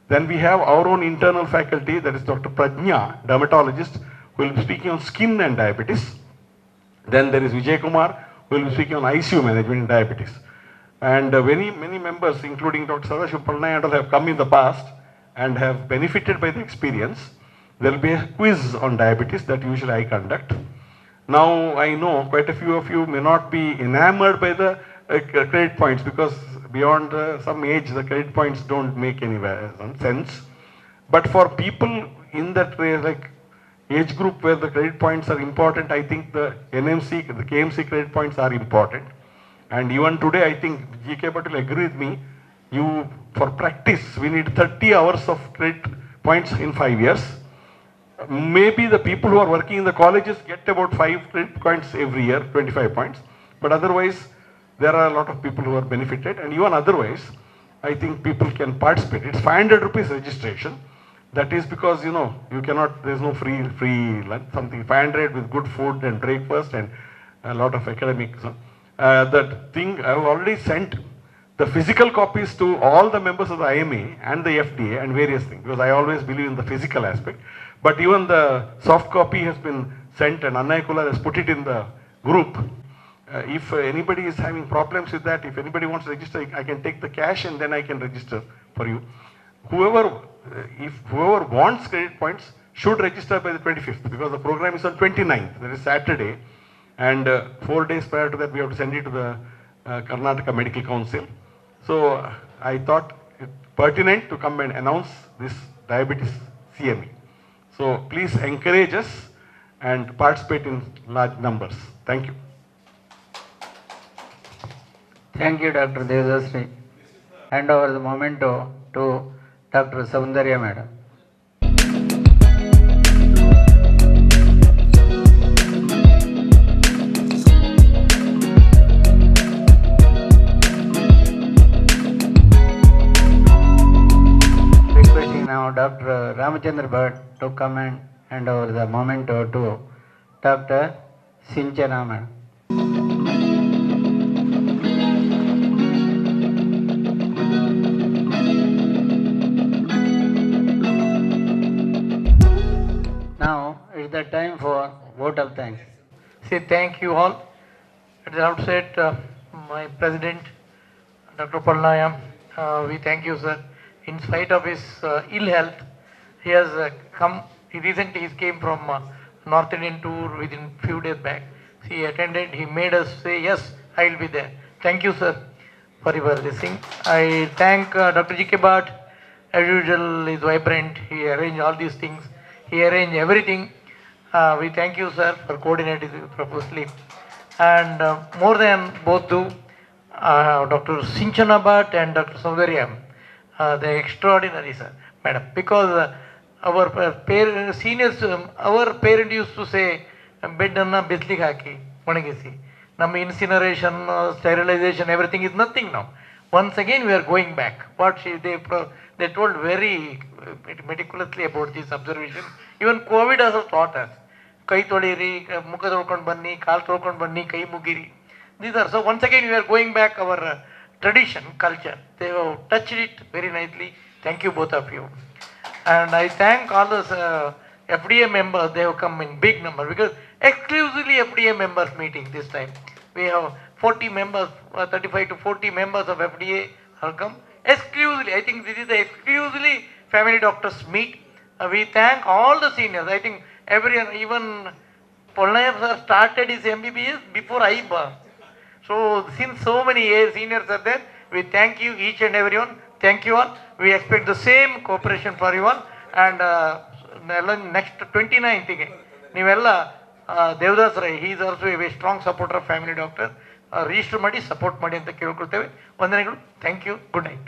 Then we have our own internal faculty, that is Dr. Prajna, dermatologist, who will be speaking on skin and diabetes. Then there is Vijay Kumar, who will be speaking on ICU management in diabetes. And many members, including Dr. Sadashiv Palnai and all, have come in the past and have benefited by the experience. There will be a quiz on diabetes that usually I conduct. Now I know quite a few of you may not be enamored by the credit points, because beyond some age the credit points don't make any sense. But for people in that like age group where the credit points are important, I think the NMC, the KMC credit points are important. And even today, I think GK Bhatt will agree with me, for practice, we need 30 hours of credit points in 5 years. Maybe the people who are working in the colleges get about 5 credit points every year, 25 points. But otherwise, there are a lot of people who are benefited. And even otherwise, I think people can participate. It's 500 rupees registration. That is because, you cannot, there's no free lunch, something 500 with good food and breakfast and a lot of academics. That thing, I have already sent the physical copies to all the members of the IMA and the FDA and various things, because I always believe in the physical aspect. But even the soft copy has been sent, and Anna Kula has put it in the group. If anybody is having problems with that, if anybody wants to register, I can take the cash and then I can register for you. Whoever wants credit points should register by the 25th, because the program is on 29th, that is Saturday, and 4 days prior to that we have to send it to the Karnataka Medical Council. So I thought it pertinent to come and announce this diabetes CME. So please encourage us and participate in large numbers. Thank you. Thank you, Dr. Devasri. Hand over the memento to Dr. Saundarya Madam. Requesting now Dr. Ramachandra Bhatt to come and hand over the memento to Dr. Sinchana Madam. Now is the time for vote of thanks. Say thank you all. At the outset, my president, Dr. Palnaya, we thank you, sir. In spite of his ill health, he has come. Recently, he came from North Indian tour within few days back. He attended. He made us say yes, I will be there. Thank you, sir, for your listening. I thank Dr. G.K. Bhatt. As usual, is vibrant. He arranged all these things. He arranged everything. We thank you, sir, for coordinating properly. And more than both do, Dr. Sinchana Bhatt and Dr. Saundarya, they extraordinary, sir, madam. Because our seniors, our parent used to say, bed anna bisli haki, onagisi. Nam incineration, sterilization, everything is nothing now. Once again, we are going back. They told very meticulously about this observation. Even COVID also taught us. ಕೈ ತೊಳೀರಿ, ಮುಖ ತೊಳ್ಕೊಂಡು ಬನ್ನಿ, ಕಾಲು ತೊಳ್ಕೊಂಡು ಬನ್ನಿ, ಕೈ ಮುಗಿರಿ. These are, so once again we are going back our tradition, culture. They have touched it very nicely. Thank you both of you. And I thank all those FDA members. They have come in big number because exclusively FDA members meeting this time. We have 40 members, 35 to 40 members of FDA have come. Exclusively, I think this is the exclusively family doctors meet. We thank all the seniors. I think everyone, even Polnayev sir started his MBBS before I was. So since so many years seniors are there, we thank you each and everyone. Thank you all. We expect the same cooperation for you all. And next 29th ಗೆ ನೀವೆಲ್ಲ Devdas Rai, he is also a very strong supporter of family doctor. Register ಮಾಡಿ support ಮಾಡಿ ಅಂತ ಕೇಳ್ಕೊಳ್ತೇವೆ. ವಂದನೆಗಳು. Thank you. Good night.